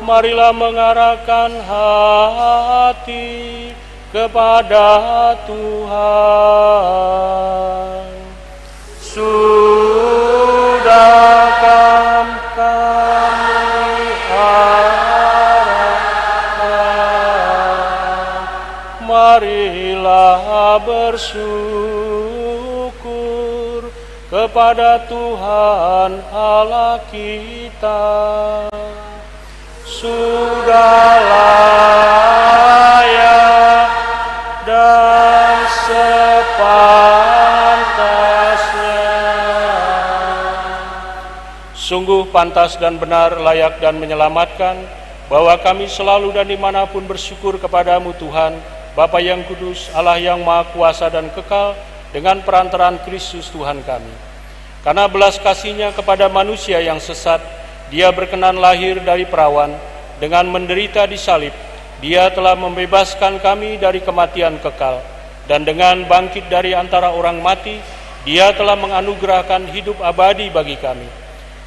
Marilah mengarahkan hati kepada Tuhan. Sudahkah kami marilah bersyukur kepada Tuhan Allah kita. Sudah layak dan sepantasnya. Sungguh pantas dan benar, layak dan menyelamatkan, bahwa kami selalu dan dimanapun bersyukur kepadamu Tuhan, Bapa yang kudus, Allah yang maha kuasa dan kekal, dengan perantaraan Kristus Tuhan kami. Karena belas kasih-Nya kepada manusia yang sesat, Dia berkenan lahir dari perawan, dengan menderita di salib, Dia telah membebaskan kami dari kematian kekal, dan dengan bangkit dari antara orang mati, Dia telah menganugerahkan hidup abadi bagi kami.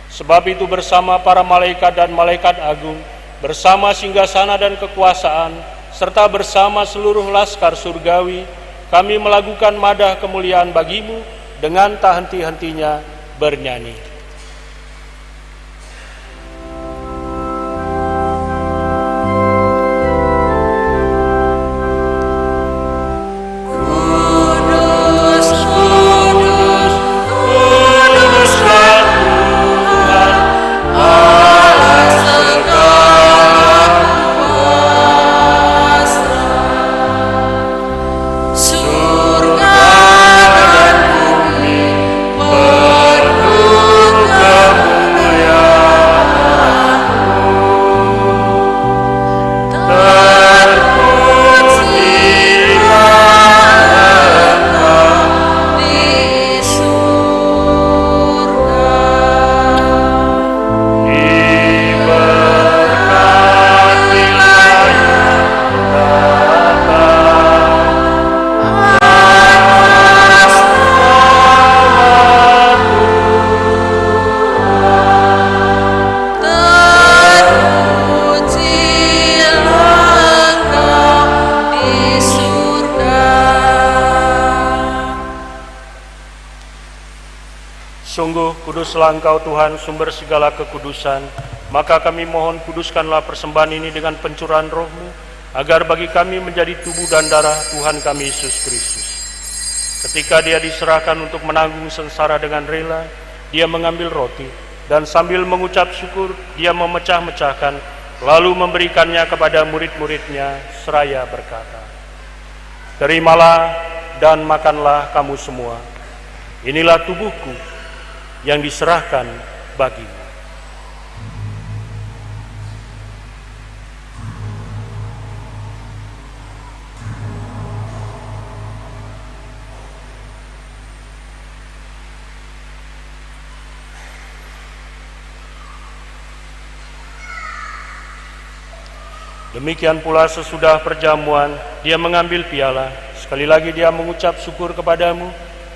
Sebab itu bersama para malaikat dan malaikat agung, bersama singgasana dan kekuasaan, serta bersama seluruh laskar surgawi, kami melakukan madah kemuliaan bagi-Mu dengan tak henti-hentinya bernyanyi. Kuduslah Engkau Tuhan, sumber segala kekudusan. Maka kami mohon kuduskanlah persembahan ini dengan pencurahan roh-Mu, agar bagi kami menjadi tubuh dan darah Tuhan kami Yesus Kristus. Ketika Dia diserahkan untuk menanggung sengsara dengan rela, Dia mengambil roti, dan sambil mengucap syukur, Dia memecah-mecahkan, lalu memberikannya kepada murid-muridnya, seraya berkata, "Terimalah dan makanlah kamu semua. Inilah tubuhku yang diserahkan bagimu." Demikian pula sesudah perjamuan, Dia mengambil piala. Sekali lagi Dia mengucap syukur kepadamu,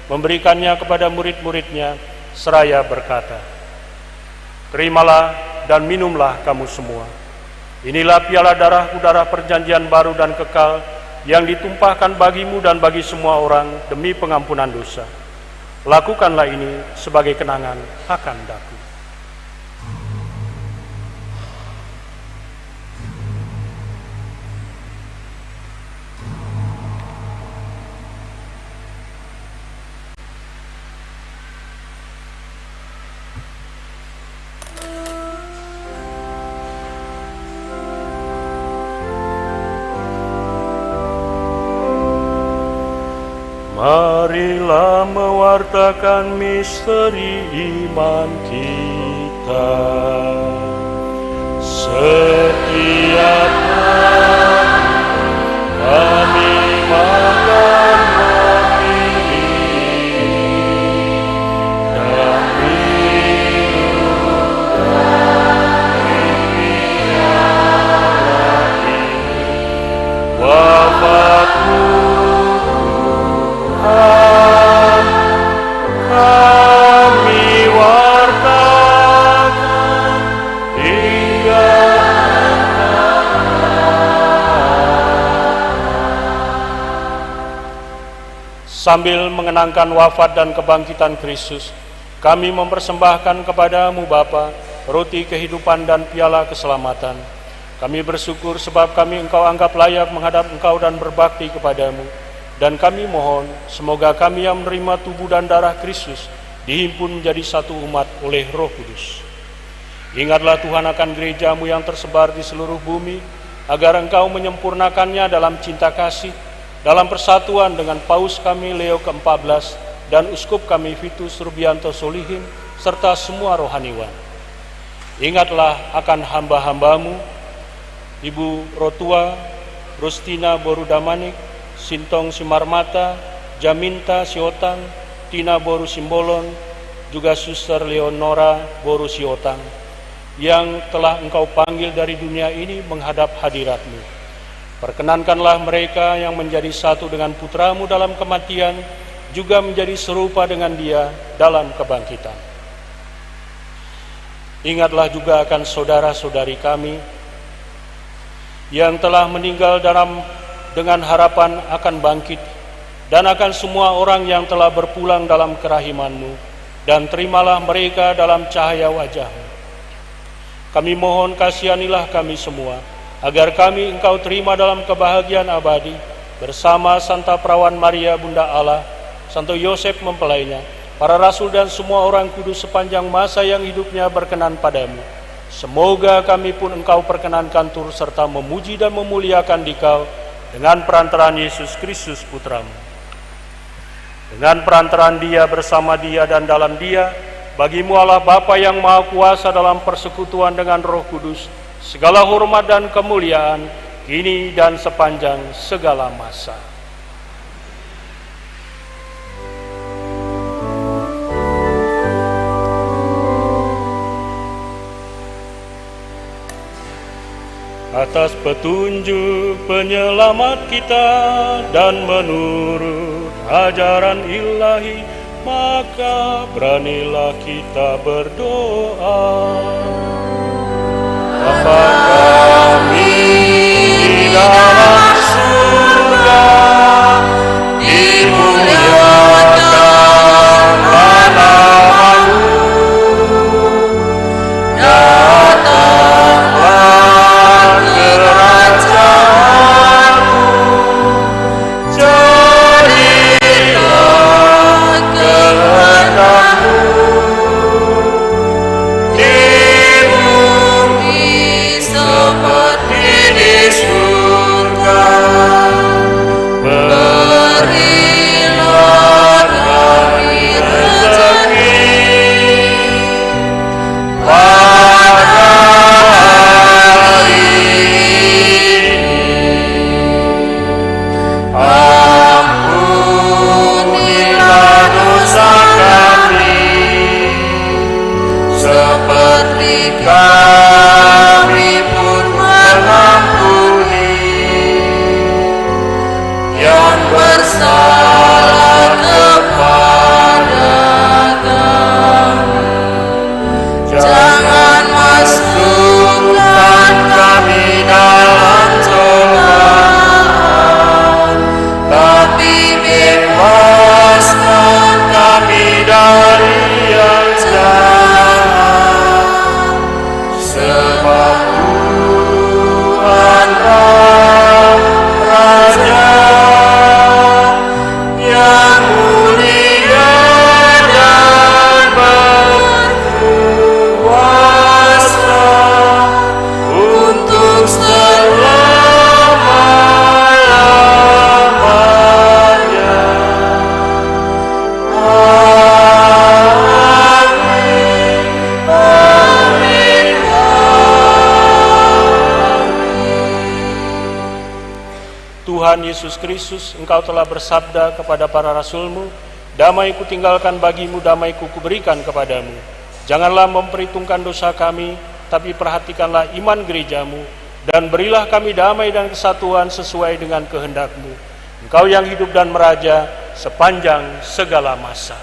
memberikannya kepada murid-muridnya, seraya berkata, "Terimalah dan minumlah kamu semua. Inilah piala darahku, darah perjanjian baru dan kekal, yang ditumpahkan bagimu dan bagi semua orang demi pengampunan dosa. Lakukanlah ini sebagai kenangan akan daku." Marilah mewartakan misteri iman kita. Setiap hari kami makan roti dan minum dari piala ini. Wafat-Mu kami wartakan hingga sambil mengenangkan wafat dan kebangkitan Kristus, kami mempersembahkan kepadamu Bapa, roti kehidupan dan piala keselamatan. Kami bersyukur sebab kami Engkau anggap layak menghadap Engkau dan berbakti kepadamu. Dan kami mohon, semoga kami yang menerima tubuh dan darah Kristus dihimpun menjadi satu umat oleh Roh Kudus. Ingatlah Tuhan akan gereja-Mu yang tersebar di seluruh bumi, agar Engkau menyempurnakannya dalam cinta kasih, dalam persatuan dengan Paus kami Leo ke-14 dan Uskup kami Vitus Rubianto Solihin, serta semua rohaniwan. Ingatlah akan hamba-hamba-Mu, Ibu Rotua, Rustina Borudamanik, Sintong Simarmata, Jaminta Siotang, Tina Boru Simbolon, juga Suster Leonora Boru Siotang, yang telah Engkau panggil dari dunia ini menghadap hadirat-Mu. Perkenankanlah mereka yang menjadi satu dengan Putra-Mu dalam kematian, juga menjadi serupa dengan Dia dalam kebangkitan. Ingatlah juga akan saudara-saudari kami yang telah meninggal dengan harapan akan bangkit, dan akan semua orang yang telah berpulang dalam kerahiman-Mu, dan terimalah mereka dalam cahaya wajah-Mu. Kami mohon kasihanilah kami semua, agar kami Engkau terima dalam kebahagiaan abadi, bersama Santa Perawan Maria Bunda Allah, Santo Yosef mempelainya, para rasul dan semua orang kudus sepanjang masa yang hidupnya berkenan padamu. Semoga kami pun Engkau perkenankan turut serta memuji dan memuliakan Dikau, dengan perantaraan Yesus Kristus Putra-Mu. Dengan perantaraan Dia, bersama Dia, dan dalam Dia, bagi-Mu Allah Bapa yang Maha Kuasa dalam persekutuan dengan Roh Kudus, segala hormat dan kemuliaan, kini dan sepanjang segala masa. Atas petunjuk penyelamat kita dan menurut ajaran ilahi, maka beranilah kita berdoa. Bapa kami di dalam surga, dimuliakanlah namamu, seperti kami pun mengampuni yang bersalah kepada kami. Jangan masukkan kami dalam cobaan, tapi bebaskan kami dari yang jahat. Sebab Tuhan Raja yang mulia dan berkuasa untuk selama-lamanya. Amin. Amin. Tuhan Yesus Kristus, Engkau telah bersabda kepada para rasul-Mu, damai kutinggalkan bagimu, damai kuberikan kepadamu. Janganlah memperhitungkan dosa kami, tapi perhatikanlah iman gerejamu, dan berilah kami damai dan kesatuan sesuai dengan kehendak-Mu. Engkau yang hidup dan meraja sepanjang segala masa.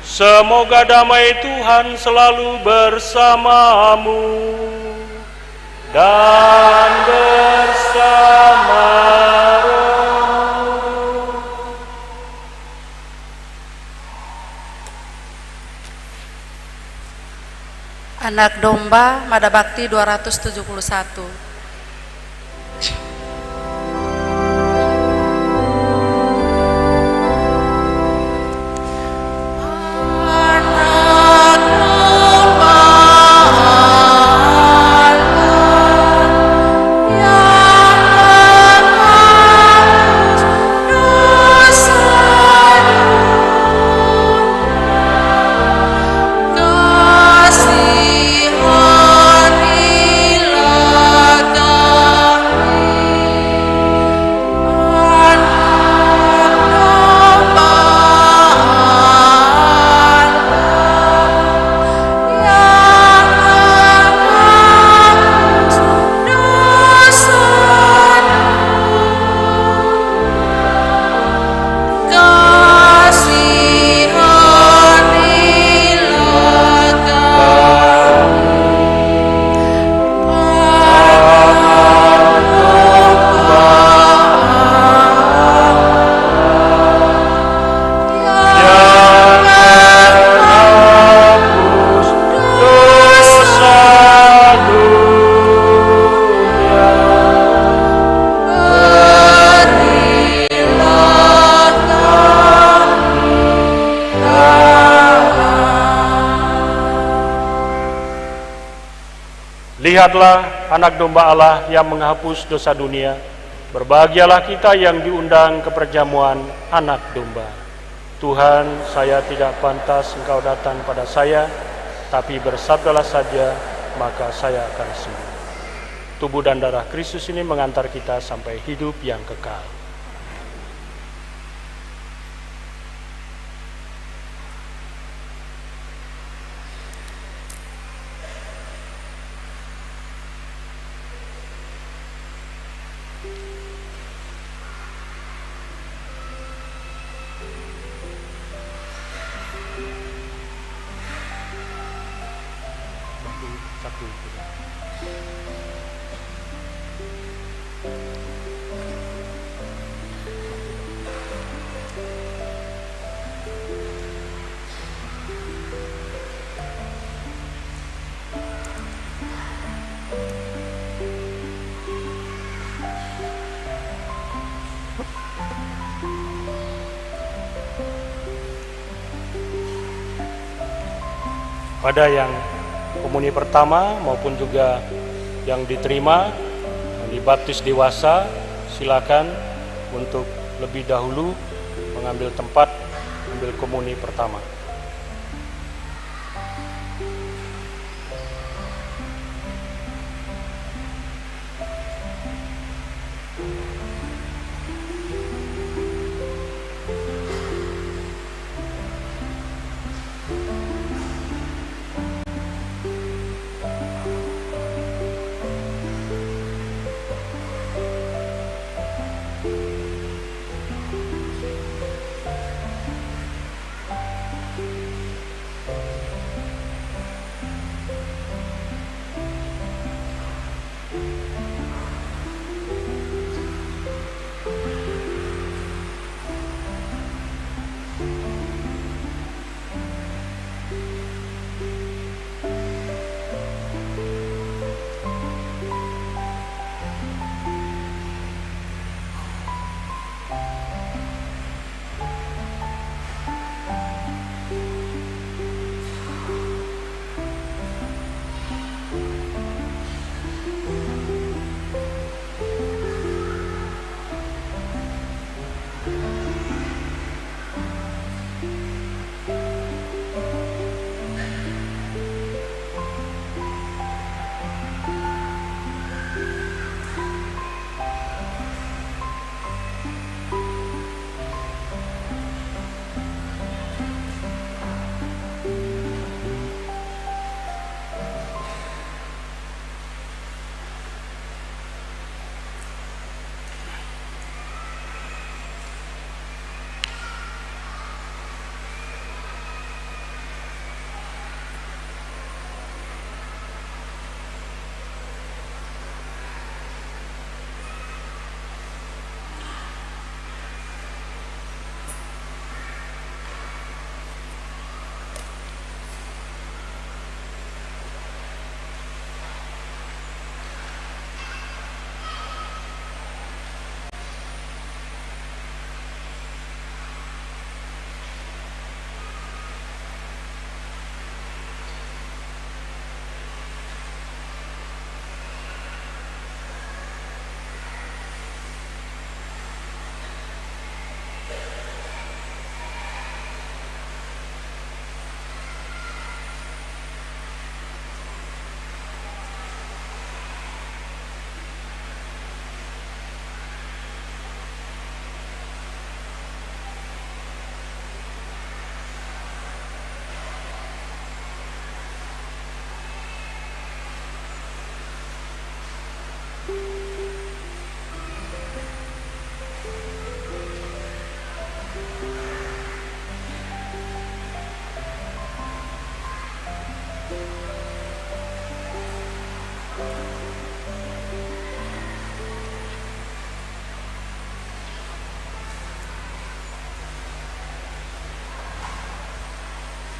Semoga damai Tuhan selalu bersamamu dan bersama rohmu. Anak Domba, Mada Bakti 271. Lihatlah anak domba Allah yang menghapus dosa dunia. Berbahagialah kita yang diundang ke perjamuan anak domba. Tuhan, saya tidak pantas Engkau datang pada saya, tapi bersabdalah saja, maka saya akan sembuh. Tubuh dan darah Kristus ini mengantar kita sampai hidup yang kekal. Pada yang komuni pertama maupun juga yang diterima, yang dibaptis dewasa, silakan untuk lebih dahulu mengambil tempat, ambil komuni pertama.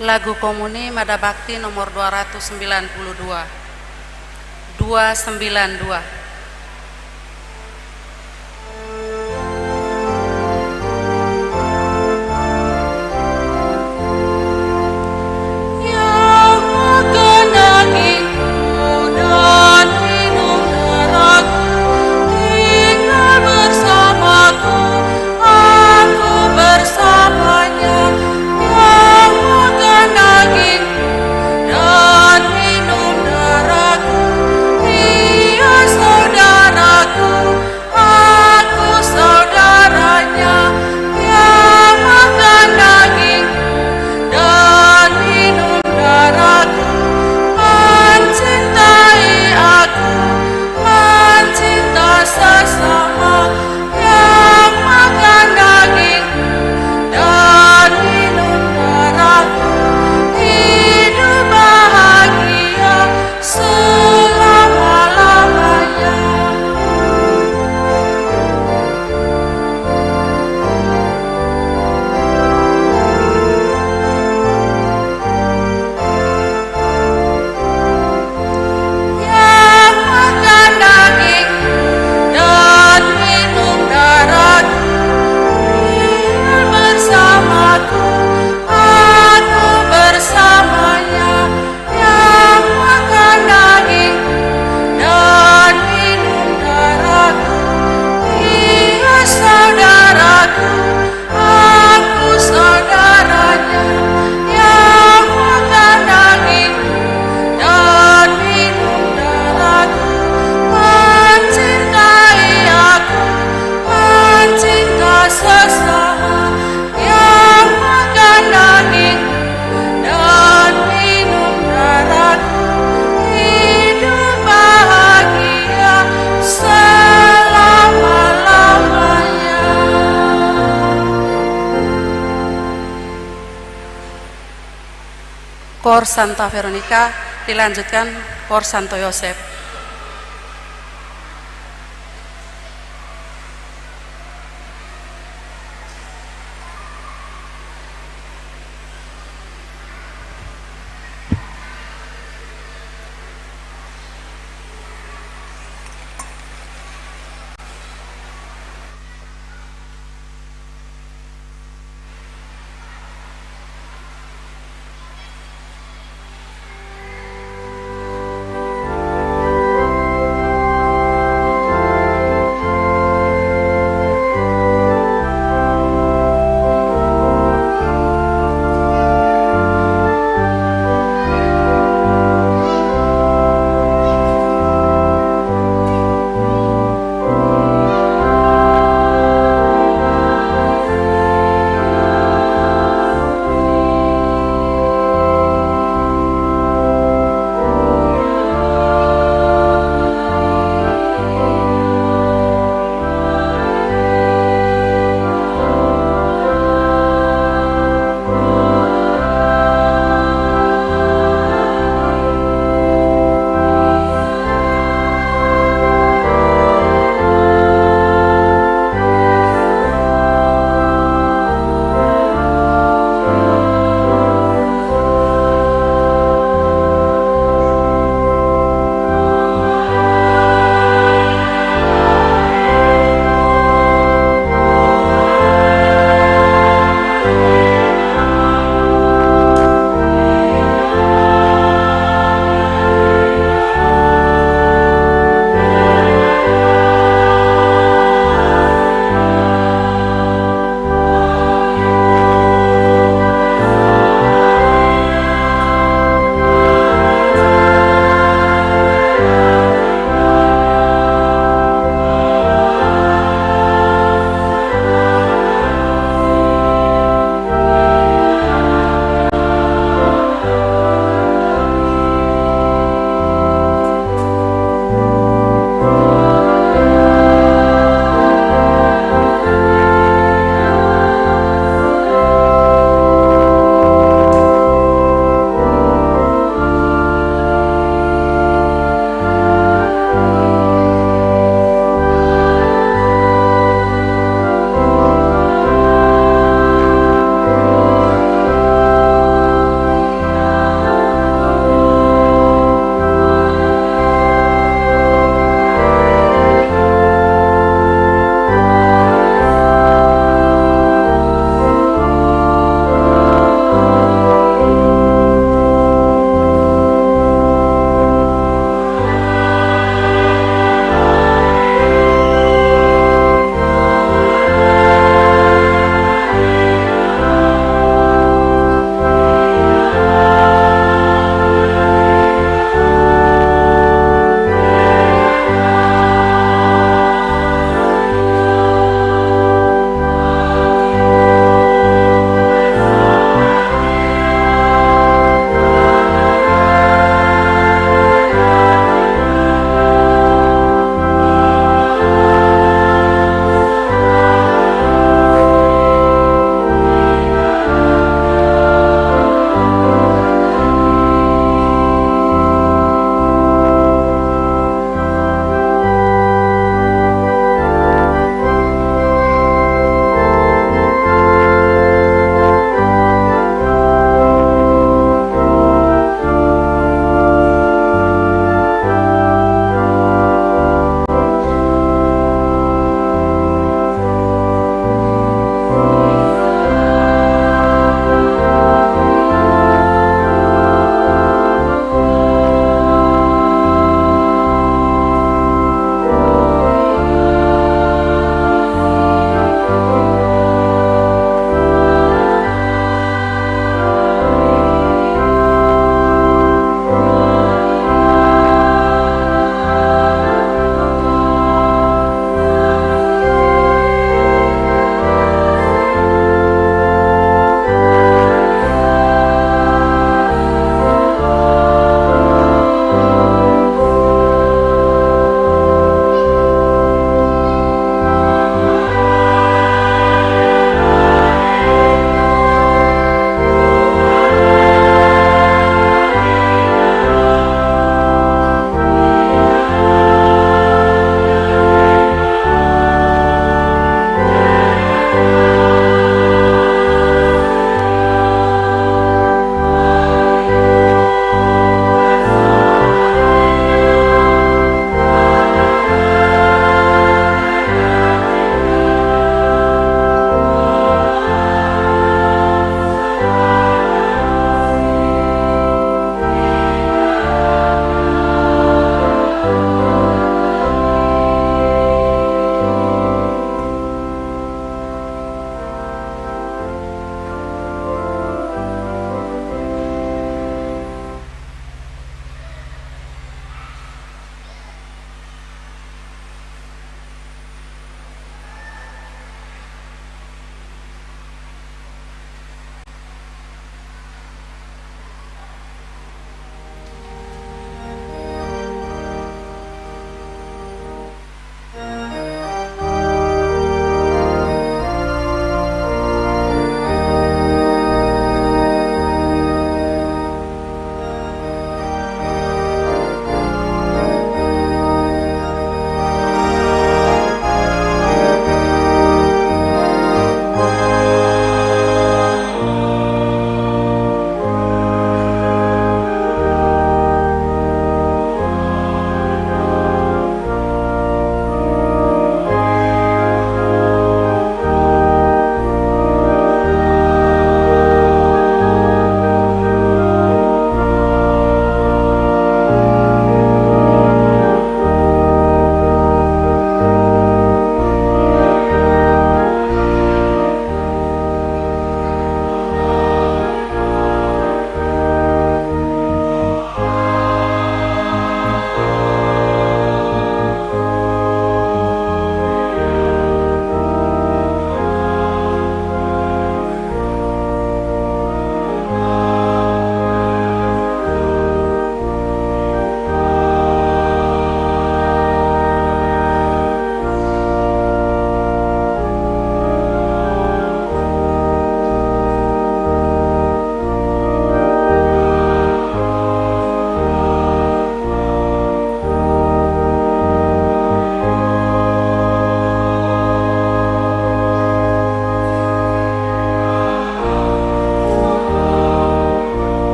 Lagu Komuni Mada Bakti nomor 292. 292. Kor Santa Veronica, dilanjutkan Kor Santo Yosef.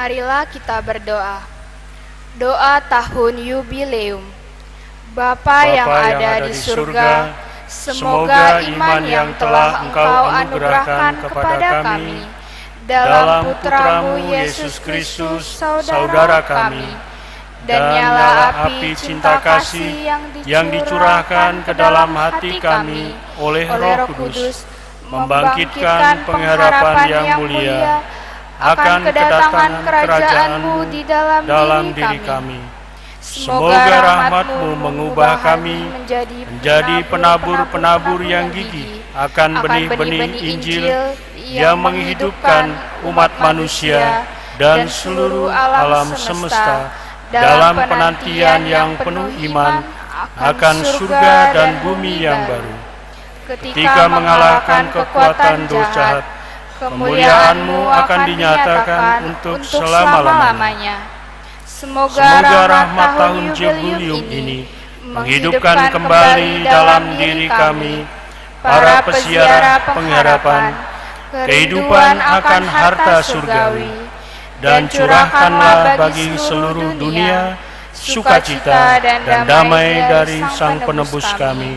Marilah kita berdoa. Doa tahun yubileum. Bapa yang ada di surga, semoga iman yang telah Engkau anugerahkan kepada kami dalam Putramu Yesus Kristus, Saudara kami, dan nyala api cinta kasih yang dicurahkan ke dalam hati kami oleh Roh Kudus, membangkitkan pengharapan yang mulia akan kedatangan kerajaan-Mu di dalam diri kami. Semoga rahmat-Mu mengubah kami menjadi penabur-penabur yang gigih akan benih-benih Injil yang menghidupkan umat manusia dan seluruh alam semesta dalam penantian yang penuh iman akan surga dan bumi yang baru. Ketika mengalahkan kekuatan dosa jahat, kemuliaan-Mu akan dinyatakan untuk selama-lamanya. Semoga rahmat tahun Jubileum ini menghidupkan kembali dalam diri kami para peziarah pengharapan kehidupan akan harta surgawi, dan curahkanlah bagi seluruh dunia sukacita dan damai dari Sang Penebus kami.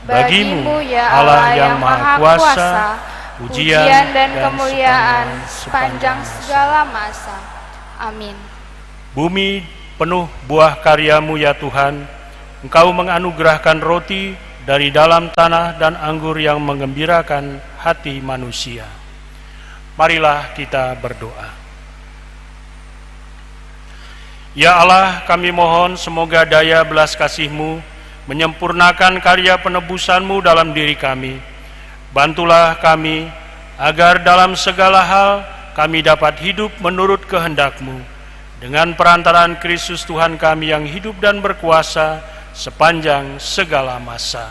Bagi-Mu, Allah yang Maha Kuasa, pujian dan kemuliaan sepanjang segala masa. Amin. Bumi penuh buah karya-Mu ya Tuhan. Engkau menganugerahkan roti dari dalam tanah dan anggur yang menggembirakan hati manusia. Marilah kita berdoa. Ya Allah, kami mohon semoga daya belas kasih-Mu menyempurnakan karya penebusan-Mu dalam diri kami. Bantulah kami agar dalam segala hal kami dapat hidup menurut kehendak-Mu, dengan perantaraan Kristus Tuhan kami yang hidup dan berkuasa sepanjang segala masa.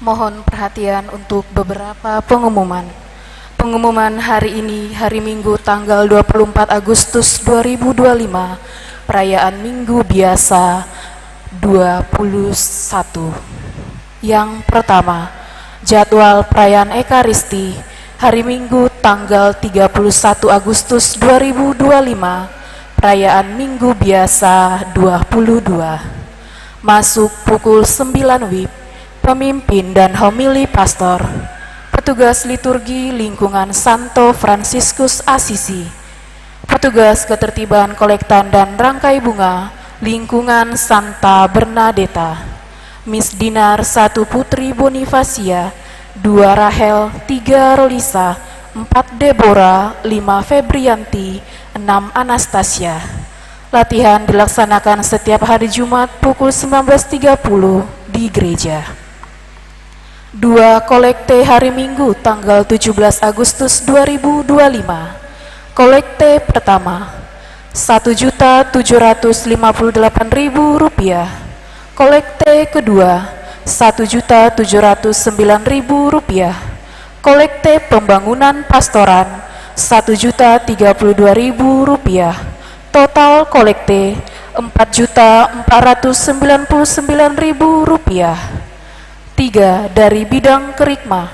Mohon perhatian untuk beberapa pengumuman. Pengumuman hari ini, hari Minggu tanggal 24 Agustus 2025, perayaan Minggu Biasa 21. Yang pertama, jadwal perayaan Ekaristi hari Minggu tanggal 31 Agustus 2025, perayaan Minggu Biasa 22. Masuk pukul 9 WIB, pemimpin dan homili pastor, petugas liturgi lingkungan Santo Fransiskus Asisi, petugas ketertiban kolektan dan rangkai bunga lingkungan Santa Bernadetta, Miss Dinar 1 Putri Bonifacia, 2 Rahel, 3 Rolisa, 4 Deborah, 5 Febrianti, 6 Anastasia. Latihan dilaksanakan setiap hari Jumat pukul 19.30 di gereja. 2 kolekte hari Minggu tanggal 17 Agustus 2025. Kolekte pertama, Rp1.758.000. Kolekte kedua, Rp1.709.000. Kolekte pembangunan pastoran, Rp1.032.000. Total kolekte, Rp4.499.000. 3. Dari bidang kerikma,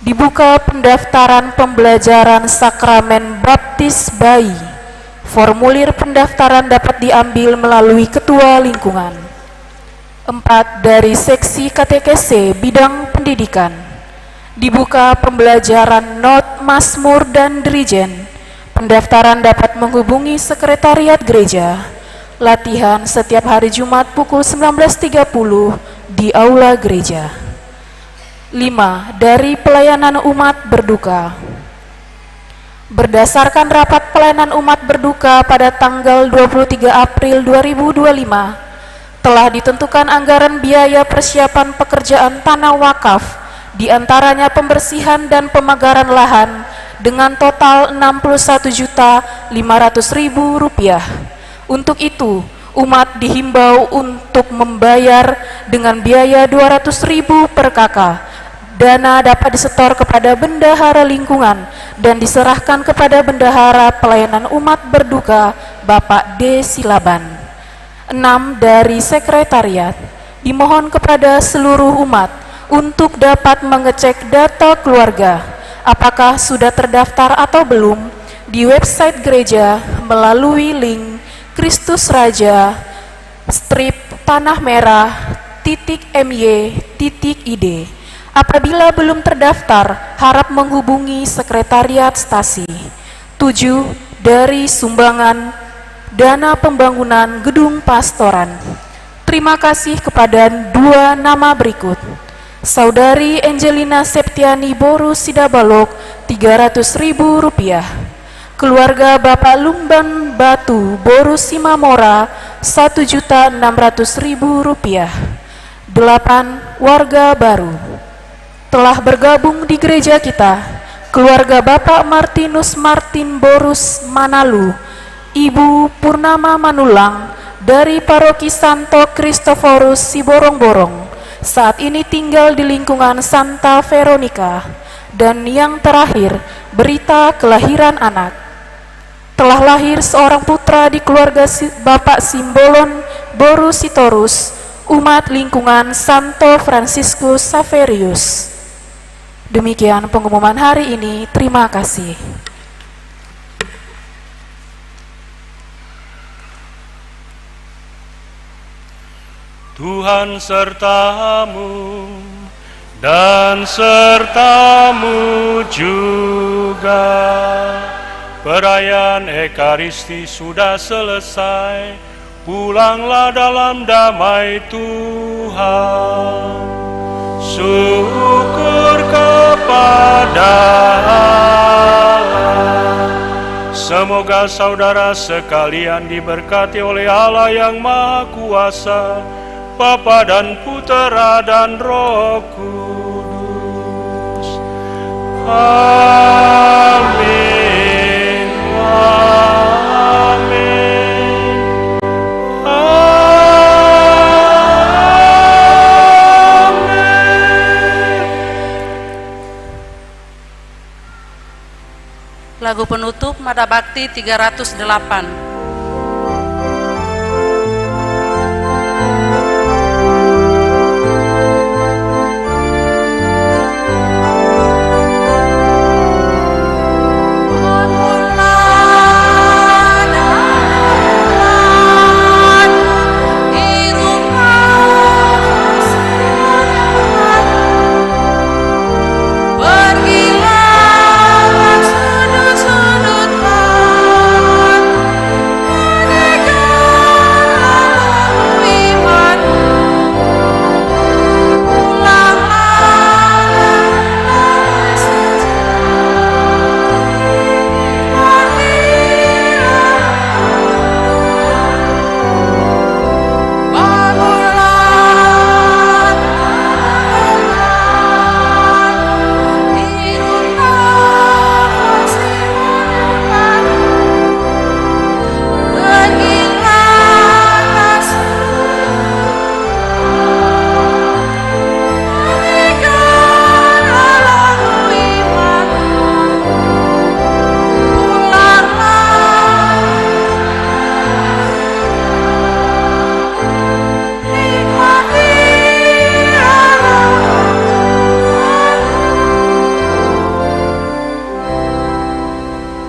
dibuka pendaftaran pembelajaran sakramen baptis bayi. Formulir pendaftaran dapat diambil melalui ketua lingkungan. 4. Dari seksi katekese bidang pendidikan, dibuka pembelajaran not, mazmur, dan dirijen. Pendaftaran dapat menghubungi sekretariat gereja. Latihan setiap hari Jumat pukul 19.30 di aula gereja. 5. Dari pelayanan umat berduka, berdasarkan rapat pelayanan umat berduka pada tanggal 23 April 2025, telah ditentukan anggaran biaya persiapan pekerjaan tanah wakaf, diantaranya pembersihan dan pemagaran lahan dengan total Rp61.500.000. Untuk itu, umat dihimbau untuk membayar dengan biaya Rp200.000 per kakak. Dana dapat disetor kepada bendahara lingkungan dan diserahkan kepada bendahara pelayanan umat berduka Bapak D. Silaban. 6. Dari sekretariat, dimohon kepada seluruh umat untuk dapat mengecek data keluarga, apakah sudah terdaftar atau belum di website gereja melalui link kristusraja.tanahmerah.my.id. Apabila belum terdaftar, harap menghubungi sekretariat stasi. 7. Dari sumbangan dana pembangunan gedung pastoran. Terima kasih kepada 2 nama berikut. Saudari Angelina Septiani Boru Sidabalok, Rp300.000. Keluarga Bapak Lumban Batu Boru Simamora, Rp1.600.000. 8. Warga baru telah bergabung di gereja kita. Keluarga Bapak Martinus Martin Borus Manalu, Ibu Purnama Manulang dari Paroki Santo Kristoforus Siborong-borong, saat ini tinggal di lingkungan Santa Veronica. Dan yang terakhir, berita kelahiran anak. Telah lahir seorang putra di keluarga Bapak Simbolon Boru Sitorus, umat lingkungan Santo Franciscus Saverius. Demikian pengumuman hari ini. Terima kasih. Tuhan sertamu dan sertamu juga. Perayaan Ekaristi sudah selesai. Pulanglah dalam damai Tuhan. Syukur kepada Allah. Semoga saudara sekalian diberkati oleh Allah yang Maha Kuasa, Bapa dan Putera dan Roh Kudus. Amin. Amin. Amin. Lagu penutup Mada Bakti 308.